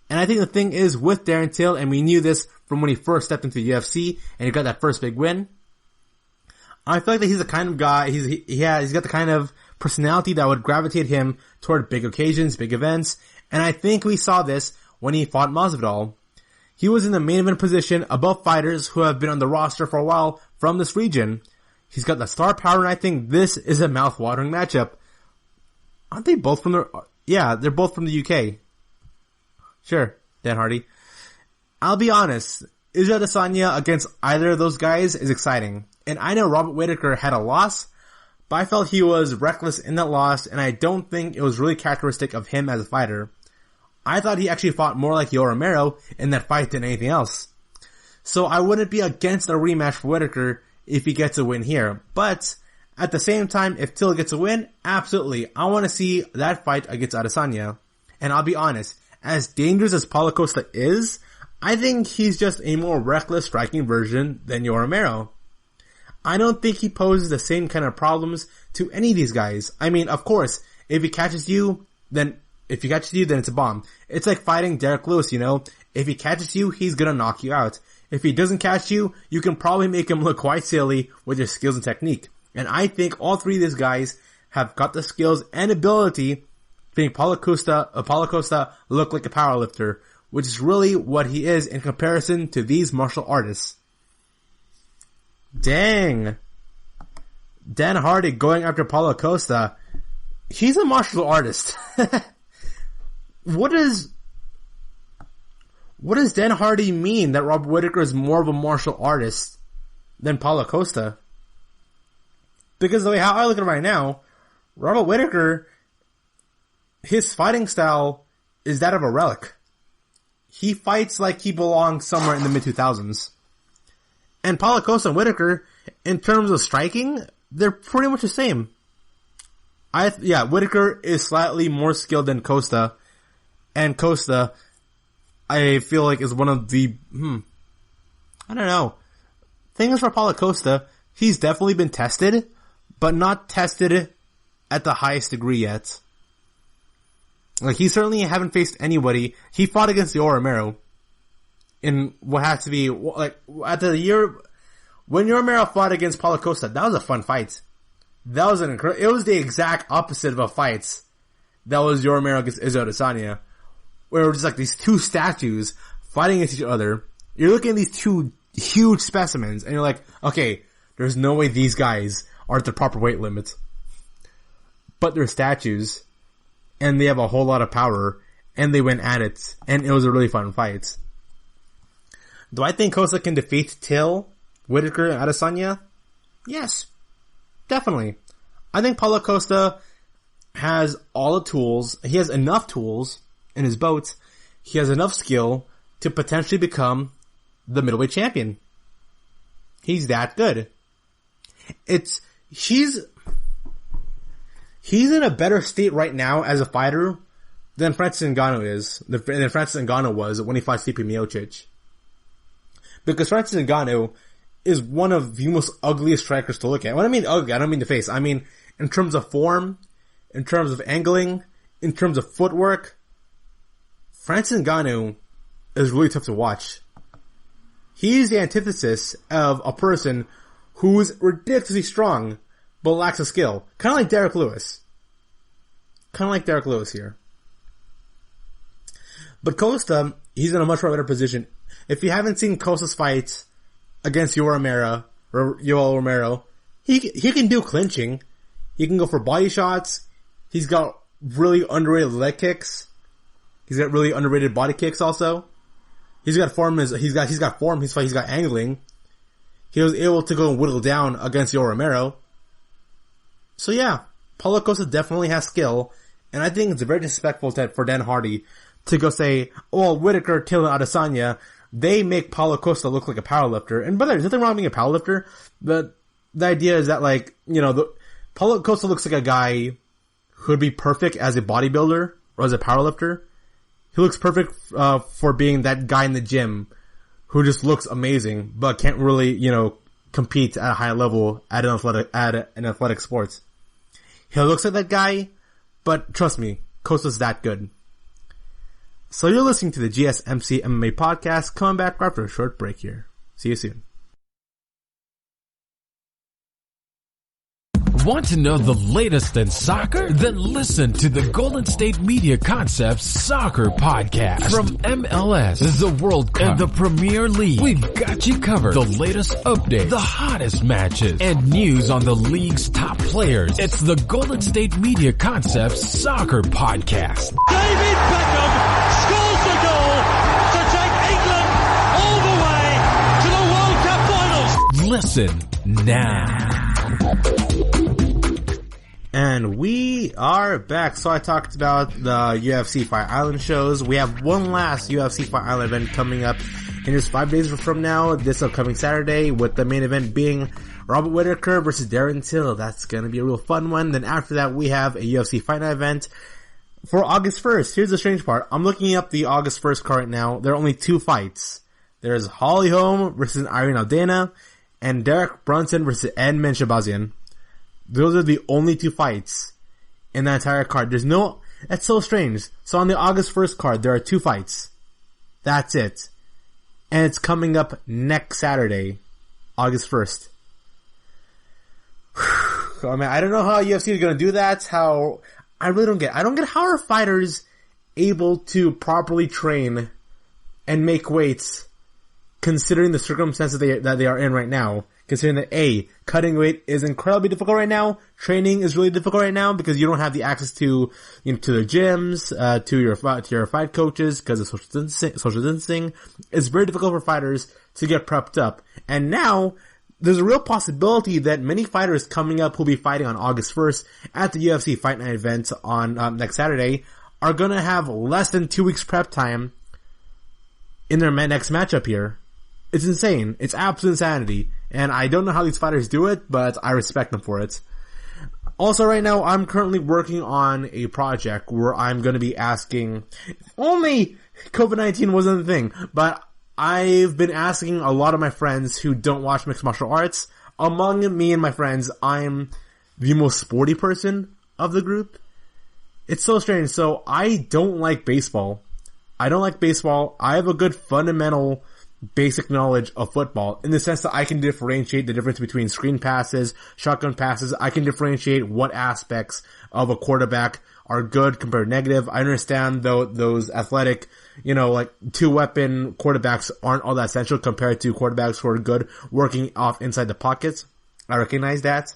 S4: And I think the thing is with Darren Till, and we knew this from when he first stepped into the UFC and he got that first big win, I feel like that he's the kind of guy, he's got the kind of personality that would gravitate him toward big occasions, big events, and I think we saw this when he fought Masvidal. He was in the main event position above fighters who have been on the roster for a while from this region. He's got the star power, and I think this is a mouth-watering matchup. Aren't they both from they're both from the UK. Sure, Dan Hardy. I'll be honest, Israel Adesanya against either of those guys is exciting. And I know Robert Whitaker had a loss, but I felt he was reckless in that loss, and I don't think it was really characteristic of him as a fighter. I thought he actually fought more like Yoel Romero in that fight than anything else. So I wouldn't be against a rematch for Whitaker if he gets a win here. But at the same time, if Till gets a win, absolutely. I want to see that fight against Adesanya. And I'll be honest, as dangerous as Paulo Costa is, I think he's just a more reckless striking version than Yoel Romero. I don't think he poses the same kind of problems to any of these guys. I mean, of course, if he catches you, then it's a bomb. It's like fighting Derek Lewis, you know? If he catches you, he's gonna knock you out. If he doesn't catch you, you can probably make him look quite silly with your skills and technique. And I think all three of these guys have got the skills and ability to make Paulo Costa look like a powerlifter, which is really what he is in comparison to these martial artists. Dang. Dan Hardy going after Paulo Costa, he's a martial artist. What does Dan Hardy mean that Robert Whittaker is more of a martial artist than Paulo Costa? Because the way how I look at it right now, Robert Whittaker, his fighting style is that of a relic. He fights like he belongs somewhere in the mid-2000s. And Paulo Costa and Whittaker, in terms of striking, they're pretty much the same. Whittaker is slightly more skilled than Costa. And Costa, I feel like, is one of the, I don't know. Thing is for Paulo Costa, he's definitely been tested, but not tested at the highest degree yet. Like, he certainly haven't faced anybody. He fought against Yoel Romero in what has to be, like, at the year, when Yoel Romero fought against Paulo Costa, that was a fun fight. That was it was the exact opposite of a fight that was Yoel Romero against Israel Adesanya, where it was just like these two statues fighting against each other. You're looking at these two huge specimens, and you're like, okay, there's no way these guys are at the proper weight limit. But they're statues, and they have a whole lot of power, and they went at it, and it was a really fun fight. Do I think Costa can defeat Till, Whittaker, and Adesanya? Yes. Definitely. I think Paulo Costa has all the tools. He has enough tools in his boat. He has enough skill to potentially become the middleweight champion. He's that good. He's in a better state right now as a fighter than Francis Ngannou than Francis Ngannou was when he fought Stipe Miocic. Because Francis Ngannou is one of the most ugliest strikers to look at. When I mean ugly, I don't mean the face. I mean in terms of form, in terms of angling, in terms of footwork. Francis Ngannou is really tough to watch. He's the antithesis of a person who's ridiculously strong, but lacks a skill. Kind of like Derek Lewis. Here. But Costa, he's in a much better position. If you haven't seen Costa's fight against Yoel Romero, he can do clinching. He can go for body shots. He's got really underrated leg kicks. He's got really underrated body kicks also. He's got form. He's got form. He's got angling. He was able to go and whittle down against Yoel Romero. So yeah, Paulo Costa definitely has skill, and I think it's very disrespectful for Dan Hardy to go say, oh, Whittaker, Till, and Adesanya, they make Paulo Costa look like a powerlifter. And brother, there's nothing wrong with being a powerlifter, but the idea is that, like, you know, Paulo Costa looks like a guy who would be perfect as a bodybuilder or as a powerlifter. He looks perfect for being that guy in the gym who just looks amazing, but can't really, you know, compete at a high level at an athletic sport. He looks like that guy, but trust me, Costa's that good. So you're listening to the GSMC MMA podcast. Coming back after a short break here. See you soon.
S1: Want to know the latest in soccer? Then listen to the Golden State Media Concepts Soccer Podcast. From MLS, the World Cup, and the Premier League, we've got you covered. The latest updates, the hottest matches, and news on the league's top players. It's the Golden State Media Concepts Soccer Podcast.
S5: David Beckham scores the goal to take England all the way to the World Cup finals.
S1: Listen now.
S4: And we are back. So I talked about the UFC Fight Island shows. We have one last UFC Fight Island event coming up in just 5 days from now, this upcoming Saturday, with the main event being Robert Whittaker versus Darren Till. That's going to be a real fun one. Then after that, we have a UFC Fight Night event for August 1st. Here's the strange part. I'm looking up the August 1st card right now. There are only 2 fights. There's Holly Holm versus Irene Aldana, and Derek Brunson versus Edmund Shabazian. Those are the only 2 fights in that entire card. That's so strange. So on the August 1st card, there are 2 fights. That's it. And it's coming up next Saturday, August 1st. I mean, I don't know how UFC is going to do that. I really don't get how are fighters able to properly train and make weights considering the circumstances that they are in right now. considering that cutting weight is incredibly difficult right now. Training is really difficult right now because you don't have the access to, to the gyms, to your fight coaches because of social distancing. It's very difficult for fighters to get prepped up. And now, there's a real possibility that many fighters coming up who'll be fighting on August 1st at the UFC Fight Night event on next Saturday are gonna have less than 2 weeks prep time in their next matchup here. It's insane. It's absolute insanity. And I don't know how these fighters do it, but I respect them for it. Also right now, I'm currently working on a project where I'm gonna be asking, if only COVID-19 wasn't a thing, but I've been asking a lot of my friends who don't watch mixed martial arts. Among me and my friends, I'm the most sporty person of the group. It's so strange. So I don't like baseball. I have a good fundamental basic knowledge of football in the sense that I can differentiate the difference between screen passes, shotgun passes. I can differentiate what aspects of a quarterback are good compared to negative. I understand though those athletic, like 2-weapon quarterbacks aren't all that essential compared to quarterbacks who are good working off inside the pockets. I recognize that.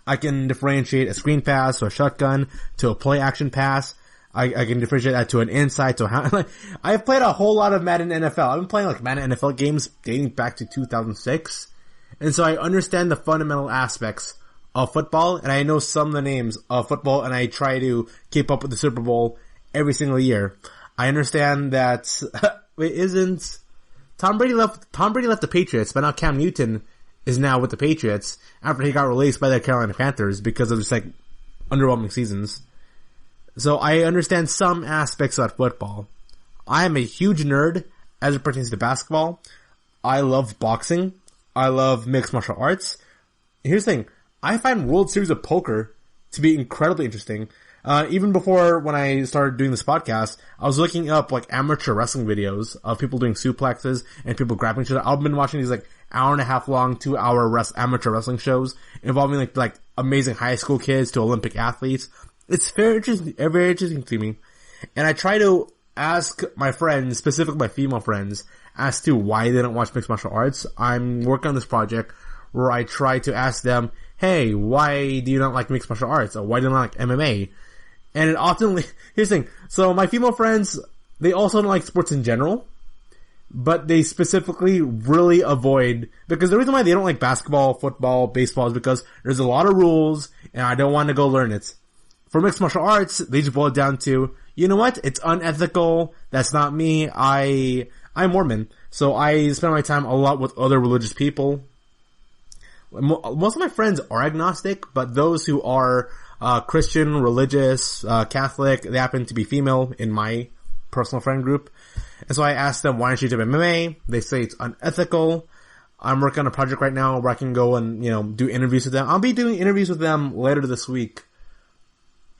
S4: I can differentiate a screen pass or a shotgun to a play action pass. I can differentiate that to an inside to how, I've played a whole lot of Madden NFL. I've been playing Madden NFL games dating back to 2006. And so I understand the fundamental aspects of football, and I know some of the names of football, and I try to keep up with the Super Bowl every single year. I understand that Tom Brady left the Patriots, but now Cam Newton is now with the Patriots after he got released by the Carolina Panthers because of just underwhelming seasons. So I understand some aspects of football. I am a huge nerd as it pertains to basketball. I love boxing. I love mixed martial arts. Here's the thing. I find World Series of Poker to be incredibly interesting. Even before when I started doing this podcast, I was looking up amateur wrestling videos of people doing suplexes and people grabbing each other. I've been watching these hour and a half long, 2-hour amateur wrestling shows involving amazing high school kids to Olympic athletes. It's very interesting to me. And I try to ask my friends, specifically my female friends, as to why they don't watch mixed martial arts. I'm working on this project where I try to ask them, hey, why do you not like mixed martial arts? Or why do you not like MMA? And it often, here's the thing. So my female friends, they also don't like sports in general, but they specifically really avoid, because the reason why they don't like basketball, football, baseball is because there's a lot of rules and I don't want to go learn it. For mixed martial arts, they just boil it down to, you know what? It's unethical. That's not me. I'm Mormon. So I spend my time a lot with other religious people. Most of my friends are agnostic, but those who are Christian, religious, Catholic, they happen to be female in my personal friend group. And so I asked them, why don't you do MMA? They say it's unethical. I'm working on a project right now where I can go and, do interviews with them. I'll be doing interviews with them later this week.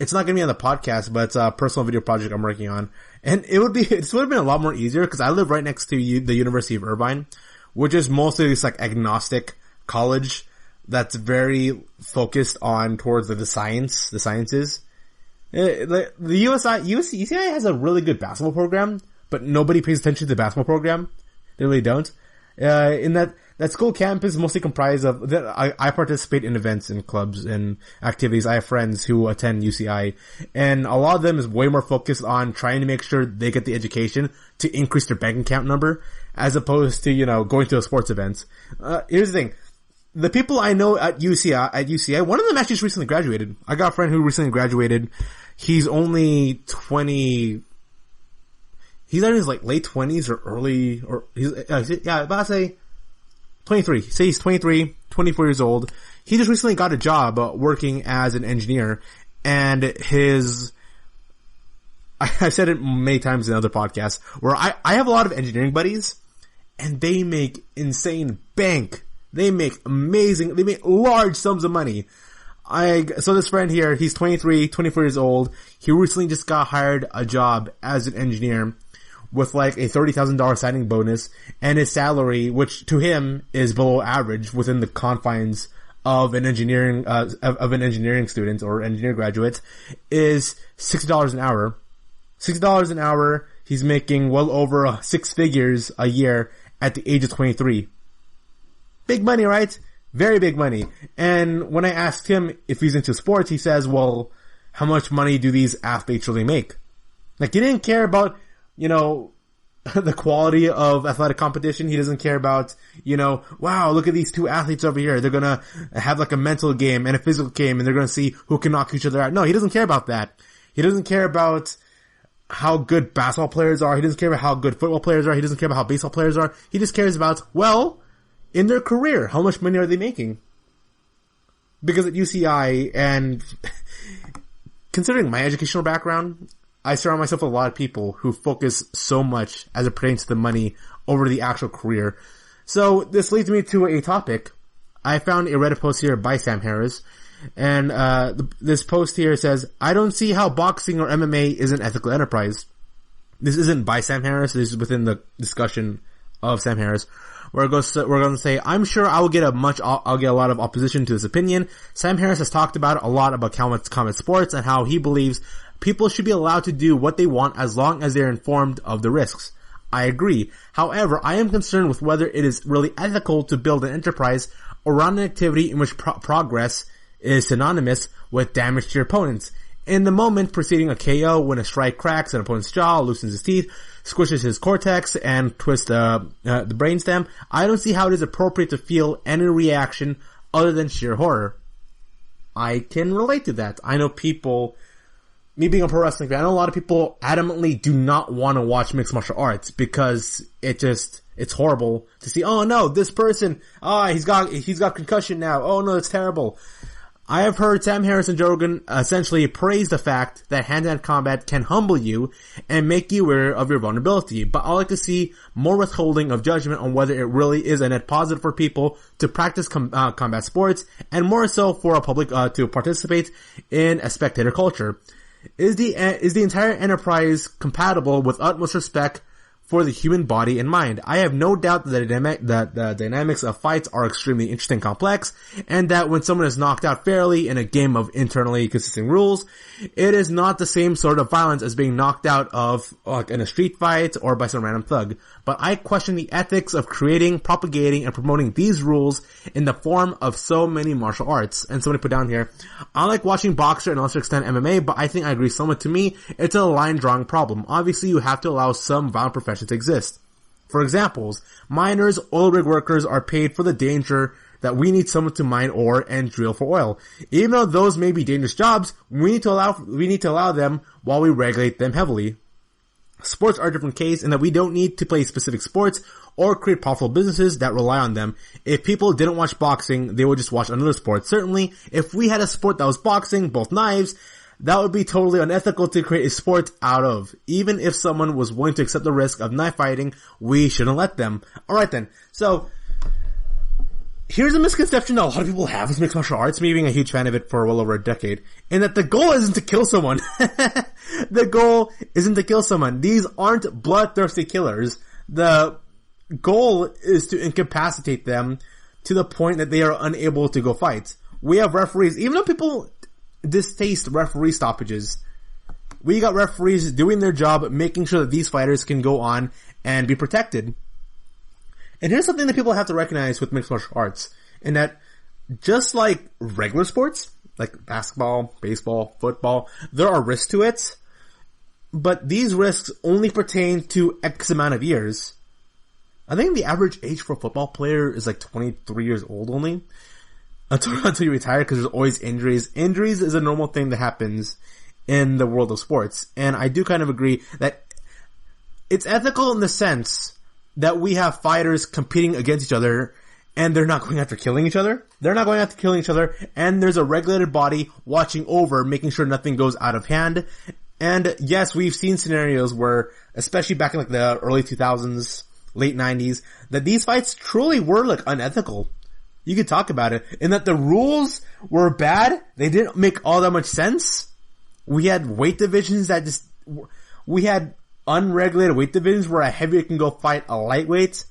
S4: It's not going to be on the podcast, but it's a personal video project I'm working on. And it would have been a lot more easier because I live right next to the University of Irvine, which is mostly this agnostic college that's very focused on towards the sciences. The UCI has a really good basketball program, but nobody pays attention to the basketball program. They really don't. In that school campus is mostly comprised of, I participate in events and clubs and activities. I have friends who attend UCI, and a lot of them is way more focused on trying to make sure they get the education to increase their bank account number, as opposed to, going to a sports event. Here's the thing. The people I know at UCI, one of them actually just recently graduated. I got a friend who recently graduated. He's only 20, he's either in his late 20s or early, or he's, about to say 23. Say he's 23, 24 years old. He just recently got a job working as an engineer, and I've said it many times in other podcasts, where I have a lot of engineering buddies, and they make insane bank. They make large sums of money. So this friend here, he's 23, 24 years old. He recently just got hired a job as an engineer with a $30,000 signing bonus, and his salary, which to him is below average within the confines of an engineering, of an engineering student or engineer graduate, is $60 an hour. $60 an hour. He's making well over 6 figures a year at the age of 23. Big money, right? Very big money. And when I asked him if he's into sports, he says, well, how much money do these athletes really make? Like, he didn't care about, the quality of athletic competition. He doesn't care about, wow, look at these two athletes over here. They're gonna have like a mental game and a physical game, and they're gonna see who can knock each other out. No, he doesn't care about that. He doesn't care about how good basketball players are. He doesn't care about how good football players are. He doesn't care about how baseball players are. He just cares about, well, in their career, how much money are they making? Because at UCI, and considering my educational background, I surround myself with a lot of people who focus so much as it pertains to the money over the actual career. So this leads me to a topic. I found a Reddit post here by Sam Harris, and this post here says, I don't see how boxing or MMA is an ethical enterprise. This isn't by Sam Harris, this is within the discussion of Sam Harris. We're going to say, I'm sure I'll get a lot of opposition to this opinion. Sam Harris has talked about a lot about combat sports and how he believes people should be allowed to do what they want as long as they're informed of the risks. I agree. However, I am concerned with whether it is really ethical to build an enterprise around an activity in which progress is synonymous with damage to your opponents. In the moment preceding a KO, when a strike cracks an opponent's jaw, loosens his teeth, squishes his cortex, and twists the brainstem, I don't see how it is appropriate to feel any reaction other than sheer horror. I can relate to that. I know people, me being a pro wrestling fan, I know a lot of people adamantly do not want to watch mixed martial arts because it's horrible to see, oh no, this person, he's got concussion now, oh no, it's terrible. I have heard Sam Harris and Joe Rogan essentially praise the fact that hand-to-hand combat can humble you and make you aware of your vulnerability, but I like to see more withholding of judgment on whether it really is a net positive for people to practice combat sports, and more so for a public to participate in a spectator culture. Is the entire enterprise compatible with utmost respect for the human body and mind? I have no doubt that the dynamics of fights are extremely interesting and complex, and that when someone is knocked out fairly in a game of internally consistent rules, it is not the same sort of violence as being knocked out of like in a street fight or by some random thug. But I question the ethics of creating, propagating, and promoting these rules in the form of so many martial arts. And somebody put down here, I like watching boxer and to a lesser extent MMA, but I think I agree somewhat. To me, it's a line drawing problem. Obviously, you have to allow some violent professions to exist. For examples, miners, oil rig workers are paid for the danger that we need someone to mine ore and drill for oil. Even though those may be dangerous jobs, we need to allow them while we regulate them heavily. Sports are a different case in that we don't need to play specific sports or create profitable businesses that rely on them. If people didn't watch boxing, they would just watch another sport. Certainly, if we had a sport that was boxing, both knives, that would be totally unethical to create a sport out of. Even if someone was willing to accept the risk of knife fighting, we shouldn't let them. Alright then, so here's a misconception that a lot of people have with mixed martial arts, me being a huge fan of it for well over a decade, in that the goal isn't to kill someone. The goal isn't to kill someone. These aren't bloodthirsty killers. The goal is to incapacitate them to the point that they are unable to go fight. We have referees, even though people distaste referee stoppages, we got referees doing their job, making sure that these fighters can go on and be protected. And here's something that people have to recognize with mixed martial arts, in that just like regular sports, like basketball, baseball, football, there are risks to it, but these risks only pertain to X amount of years. I think the average age for a football player is like 23 years old only, until you retire, because there's always injuries. Injuries is a normal thing that happens in the world of sports, and I do kind of agree that it's ethical in the sense that we have fighters competing against each other, and they're not going after killing each other. They're not going after killing each other, and there's a regulated body watching over, making sure nothing goes out of hand. And yes, we've seen scenarios where, especially back in like the early 2000s, late 90s, that these fights truly were like unethical. You could talk about it, in that the rules were bad, they didn't make all that much sense. We had weight divisions that we had unregulated weight divisions where a heavyweight can go fight a lightweight.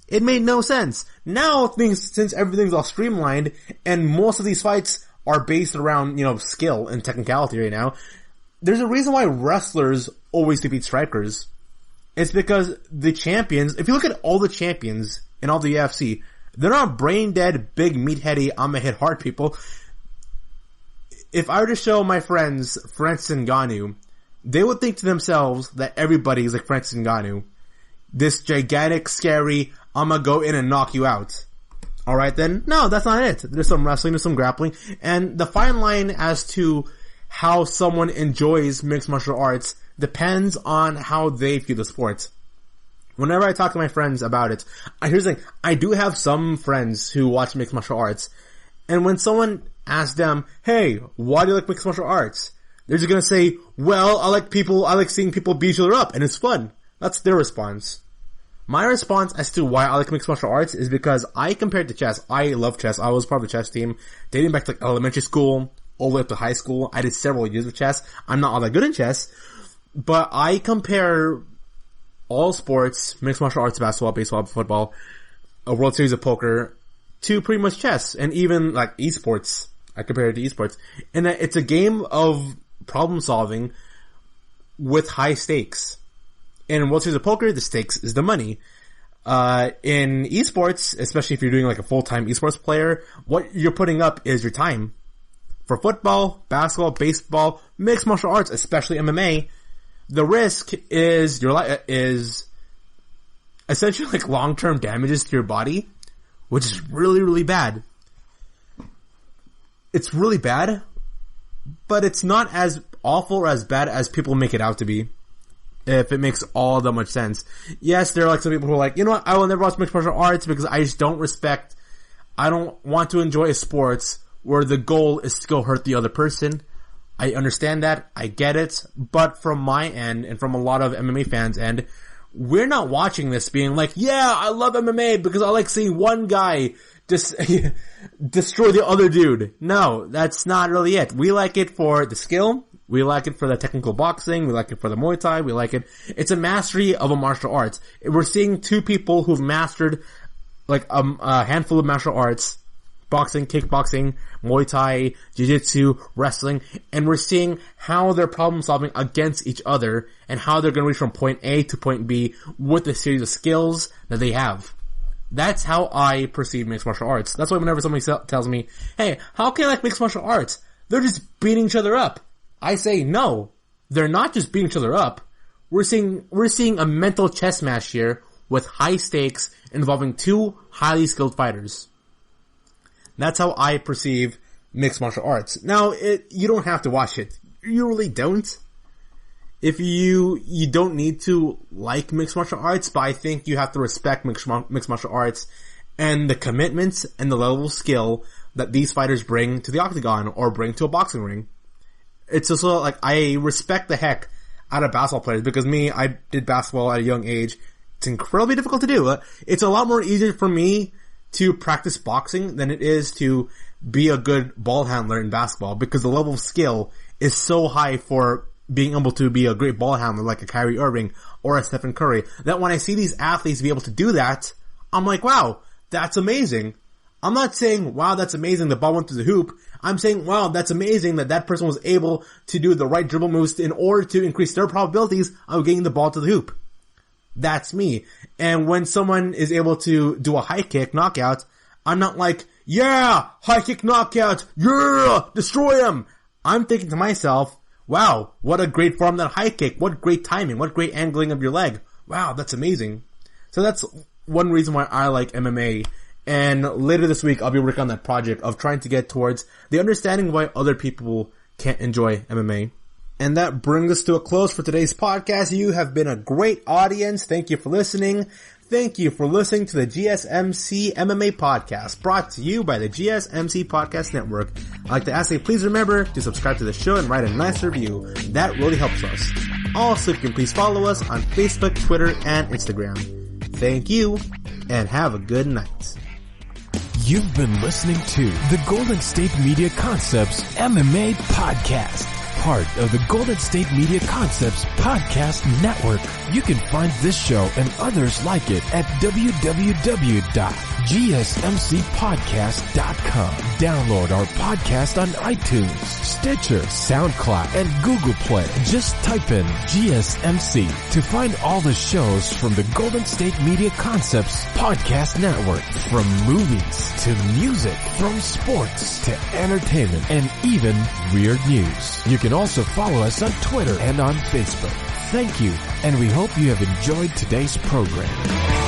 S4: It made no sense. Now since everything's all streamlined, and most of these fights are based around, skill and technicality right now, there's a reason why wrestlers always defeat strikers. It's because the champions, if you look at all the champions in all the UFC, They're not brain dead, big meatheady, I'm gonna hit hard people. If I were to show my friends Francis Ngannou, they would think to themselves that everybody is like Francis Ngannou. This gigantic, scary, I'm gonna go in and knock you out. Alright then? No, that's not it. There's some wrestling, there's some grappling, and the fine line as to how someone enjoys mixed martial arts depends on how they view the sport. Whenever I talk to my friends about it, here's the thing, I do have some friends who watch mixed martial arts, and when someone asks them, hey, why do you like mixed martial arts? They're just gonna say, well, I like seeing people beat each other up, and it's fun. That's their response. My response as to why I like mixed martial arts is because I compared to chess. I love chess. I was part of the chess team, dating back to like elementary school, all the way up to high school. I did several years of chess. I'm not all that good in chess, but I compare all sports, mixed martial arts, basketball, baseball, football, a World Series of Poker, to pretty much chess, and even like esports. I compare it to esports. And that it's a game of problem solving with high stakes. In World Series of Poker, the stakes is the money. In esports, especially if you're doing like a full-time esports player, what you're putting up is your time. For football, basketball, baseball, mixed martial arts, especially MMA, the risk is is essentially like long-term damages to your body, which is really, really bad. It's really bad, but it's not as awful or as bad as people make it out to be. If it makes all that much sense. Yes, there are like some people who are like, you know what, I will never watch mixed martial arts because I just don't want to enjoy sports where the goal is to go hurt the other person. I understand that, I get it, but from my end and from a lot of MMA fans' end, we're not watching this being like, yeah, I love MMA because I like seeing one guy just destroy the other dude. No, that's not really it. We like it for the skill. We like it for the technical boxing. We like it for the Muay Thai. We like it. It's a mastery of a martial arts. We're seeing two people who've mastered like a handful of martial arts, boxing, kickboxing, Muay Thai, Jiu-Jitsu, wrestling, and we're seeing how they're problem solving against each other and how they're going to reach from point A to point B with a series of skills that they have. That's how I perceive mixed martial arts. That's why whenever somebody tells me, hey, how can I like mixed martial arts? They're just beating each other up. I say, no, they're not just beating each other up. We're seeing a mental chess match here with high stakes involving two highly skilled fighters. That's how I perceive mixed martial arts. Now, you don't have to watch it. You really don't. If you don't need to like mixed martial arts, but I think you have to respect mixed martial arts and the commitments and the level of skill that these fighters bring to the octagon or bring to a boxing ring. It's also like, I respect the heck out of basketball players because I did basketball at a young age. It's incredibly difficult to do. It's a lot more easier for me to practice boxing than it is to be a good ball handler in basketball because the level of skill is so high for being able to be a great ball handler like a Kyrie Irving or a Stephen Curry that when I see these athletes be able to do that, I'm like, wow, that's amazing. I'm not saying, wow, that's amazing the ball went through the hoop. I'm saying, wow, that's amazing that person was able to do the right dribble moves in order to increase their probabilities of getting the ball to the hoop. That's me. And when someone is able to do a high kick knockout, I'm not like, yeah, high kick knockout, yeah, destroy him. I'm thinking to myself, wow, what a great form that high kick, what great timing, what great angling of your leg. Wow, that's amazing. So that's one reason why I like MMA. And later this week, I'll be working on that project of trying to get towards the understanding why other people can't enjoy MMA. And that brings us to a close for today's podcast. You have been a great audience. Thank you for listening. Thank you for listening to the GSMC MMA podcast, brought to you by the GSMC Podcast Network. I'd like to ask you, please remember to subscribe to the show and write a nice review. That really helps us. Also, you can please follow us on Facebook, Twitter, and Instagram. Thank you, and have a good night.
S1: You've been listening to the Golden State Media Concepts MMA podcast, part of the Golden State Media Concepts podcast network. You can find this show and others like it at www.gsmcpodcast.com. Download our podcast on iTunes, Stitcher, SoundCloud, and Google Play. Just type in GSMC to find all the shows from the Golden State Media Concepts Podcast Network. From movies to music, from sports to entertainment, and even weird news. You can also follow us on Twitter and on Facebook. Thank you, and we hope you have enjoyed today's program.